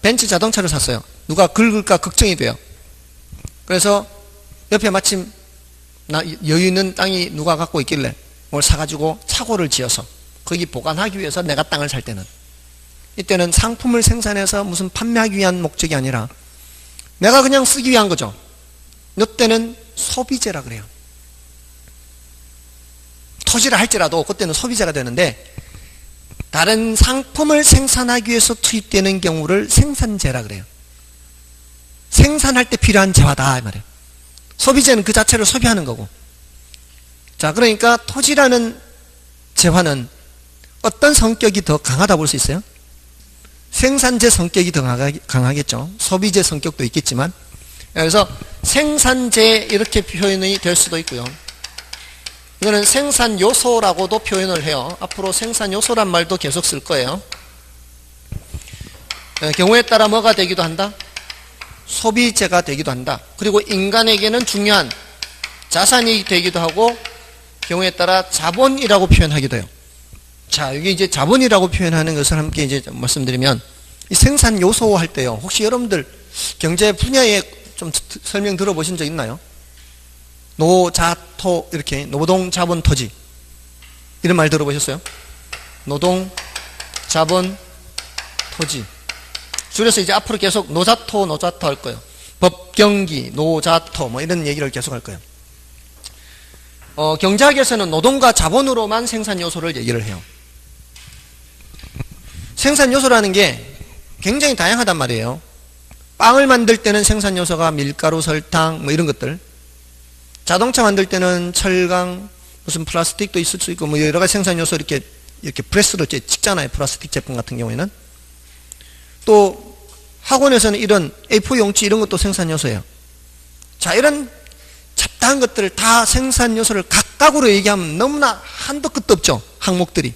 [SPEAKER 1] 벤츠 자동차를 샀어요. 누가 긁을까 걱정이 돼요. 그래서 옆에 마침 여유 있는 땅이 누가 갖고 있길래 뭘 사가지고 차고를 지어서 거기 보관하기 위해서 내가 땅을 살 때는 이때는 상품을 생산해서 무슨 판매하기 위한 목적이 아니라 내가 그냥 쓰기 위한 거죠. 이때는 소비재라 그래요. 토지를 할지라도 그때는 소비재가 되는데 다른 상품을 생산하기 위해서 투입되는 경우를 생산재라 그래요. 생산할 때 필요한 재화다 이 말이에요. 소비재는 그 자체를 소비하는 거고. 자, 그러니까 토지라는 재화는 어떤 성격이 더 강하다 볼 수 있어요? 생산재 성격이 더 강하겠죠. 소비재 성격도 있겠지만. 그래서 생산재 이렇게 표현이 될 수도 있고요. 이거는 생산 요소라고도 표현을 해요. 앞으로 생산 요소란 말도 계속 쓸 거예요. 경우에 따라 뭐가 되기도 한다? 소비재가 되기도 한다. 그리고 인간에게는 중요한 자산이 되기도 하고 경우에 따라 자본이라고 표현하기도 해요. 자, 이게 이제 자본이라고 표현하는 것을 함께 이제 말씀드리면 이 생산 요소 할 때요. 혹시 여러분들 경제 분야에 좀 설명 들어보신 적 있나요? 노자토 이렇게 노동 자본 토지 이런 말 들어보셨어요? 노동 자본 토지 줄여서 이제 앞으로 계속 노자토 할 거예요. 법경기 노자토 뭐 이런 얘기를 계속 할 거예요. 경제학에서는 노동과 자본으로만 생산 요소를 얘기를 해요. 생산 요소라는 게 굉장히 다양하단 말이에요. 빵을 만들 때는 생산 요소가 밀가루, 설탕 뭐 이런 것들. 자동차 만들 때는 철강, 무슨 플라스틱도 있을 수 있고 뭐 여러 가지 생산 요소 이렇게 프레스로 찍잖아요. 플라스틱 제품 같은 경우에는. 또 학원에서는 이런 A4 용지 이런 것도 생산 요소예요. 자, 이런 잡다한 것들을 다 생산 요소를 각각으로 얘기하면 너무나 한도 끝도 없죠. 항목들이.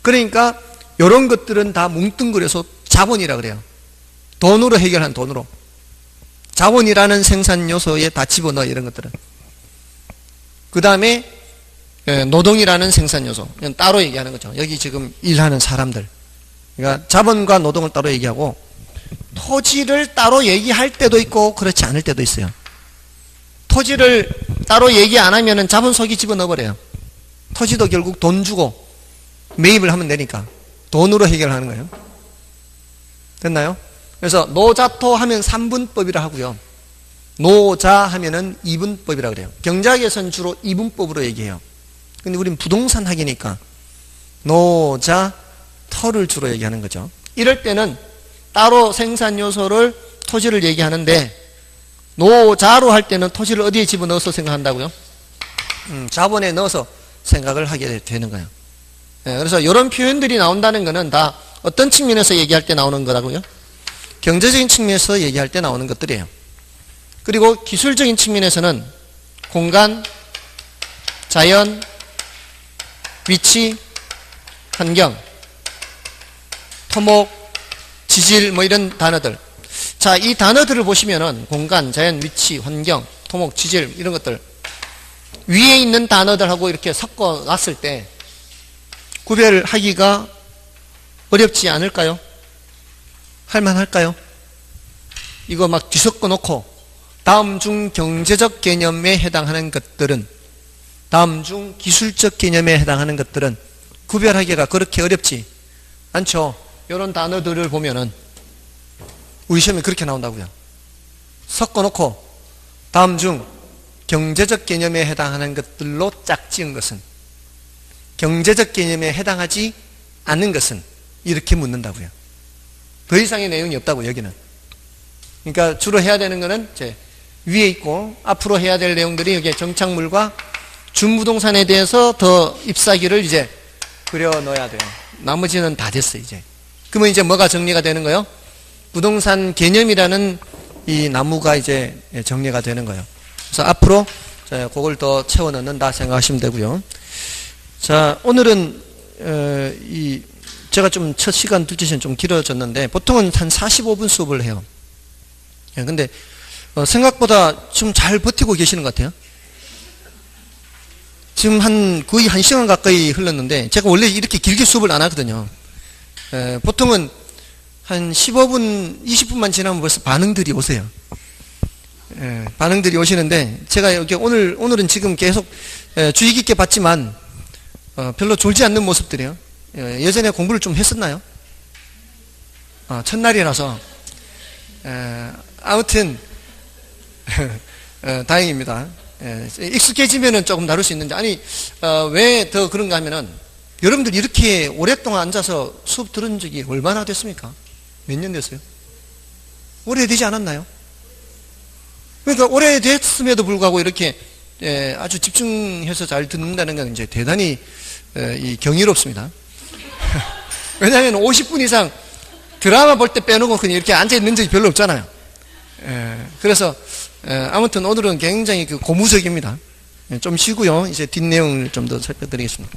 [SPEAKER 1] 그러니까 이런 것들은 다 뭉뚱그려서 자본이라 그래요. 돈으로 해결한 돈으로. 자본이라는 생산 요소에 다 집어넣어 이런 것들은. 그 다음에 노동이라는 생산 요소. 이건 따로 얘기하는 거죠. 여기 지금 일하는 사람들. 그러니까 자본과 노동을 따로 얘기하고 토지를 따로 얘기할 때도 있고 그렇지 않을 때도 있어요. 토지를 따로 얘기 안 하면은 자본 속에 집어넣어버려요. 토지도 결국 돈 주고 매입을 하면 되니까 돈으로 해결하는 거예요. 됐나요? 그래서 노자토 하면 3분법이라 하고요. 노자 하면은 2분법이라 그래요. 경제학에서는 주로 2분법으로 얘기해요. 근데 우린 부동산 학이니까 노자 토를 주로 얘기하는 거죠. 이럴 때는 따로 생산 요소를 토지를 얘기하는데 노자로 할 때는 토지를 어디에 집어넣어서 생각한다고요? 자본에 넣어서 생각을 하게 되는 거예요. 그래서 이런 표현들이 나온다는 것은 다 어떤 측면에서 얘기할 때 나오는 거라고요? 경제적인 측면에서 얘기할 때 나오는 것들이에요. 그리고 기술적인 측면에서는 공간, 자연, 위치, 환경, 토목, 지질 뭐 이런 단어들. 자, 이 단어들을 보시면은 공간, 자연, 위치, 환경, 토목, 지질 이런 것들 위에 있는 단어들하고 이렇게 섞어 놨을 때 구별하기가 어렵지 않을까요? 할만할까요? 이거 막 뒤섞어 놓고 다음 중 경제적 개념에 해당하는 것들은 다음 중 기술적 개념에 해당하는 것들은 구별하기가 그렇게 어렵지 않죠. 이런 단어들을 보면은 우리 시험에 그렇게 나온다고요. 섞어 놓고 다음 중 경제적 개념에 해당하는 것들로 짝지은 것은 경제적 개념에 해당하지 않는 것은 이렇게 묻는다고요. 더 이상의 내용이 없다고 여기는. 그러니까 주로 해야 되는 거는 이제 위에 있고 앞으로 해야 될 내용들이 여기에 정착물과 준부동산에 대해서 더 잎사귀를 이제 그려 넣어야 돼요. 나머지는 다 됐어 이제. 그러면 이제 뭐가 정리가 되는 거예요? 부동산 개념이라는 이 나무가 이제 정리가 되는 거예요. 그래서 앞으로 그걸 더 채워 넣는다 생각하시면 되고요. 자, 오늘은 제가 좀 첫 시간 둘째 시간 좀 길어졌는데 보통은 한 45분 수업을 해요. 근데 생각보다 좀 잘 버티고 계시는 것 같아요. 지금 거의 1시간 가까이 흘렀는데 제가 원래 이렇게 길게 수업을 안 하거든요. 보통은 한 15분, 20분만 지나면 벌써 반응들이 오세요. 반응들이 오시는데 제가 여기 오늘은 지금 계속 주의 깊게 봤지만 별로 졸지 않는 모습들이에요. 예전에 공부를 좀 했었나요? 첫날이라서 아무튼 다행입니다. 익숙해지면은 조금 다룰 수 있는데 왜 더 그런가 하면은 여러분들 이렇게 오랫동안 앉아서 수업 들은 적이 얼마나 됐습니까? 몇 년 됐어요? 오래되지 않았나요? 그러니까 오래됐음에도 불구하고 이렇게 아주 집중해서 잘 듣는다는 건 이제 대단히 경이롭습니다. 왜냐하면 50분 이상 드라마 볼 때 빼놓고 그냥 이렇게 앉아있는 적이 별로 없잖아요. 그래서 아무튼 오늘은 굉장히 고무적입니다. 좀 쉬고요. 이제 뒷내용을 좀 더 살펴드리겠습니다.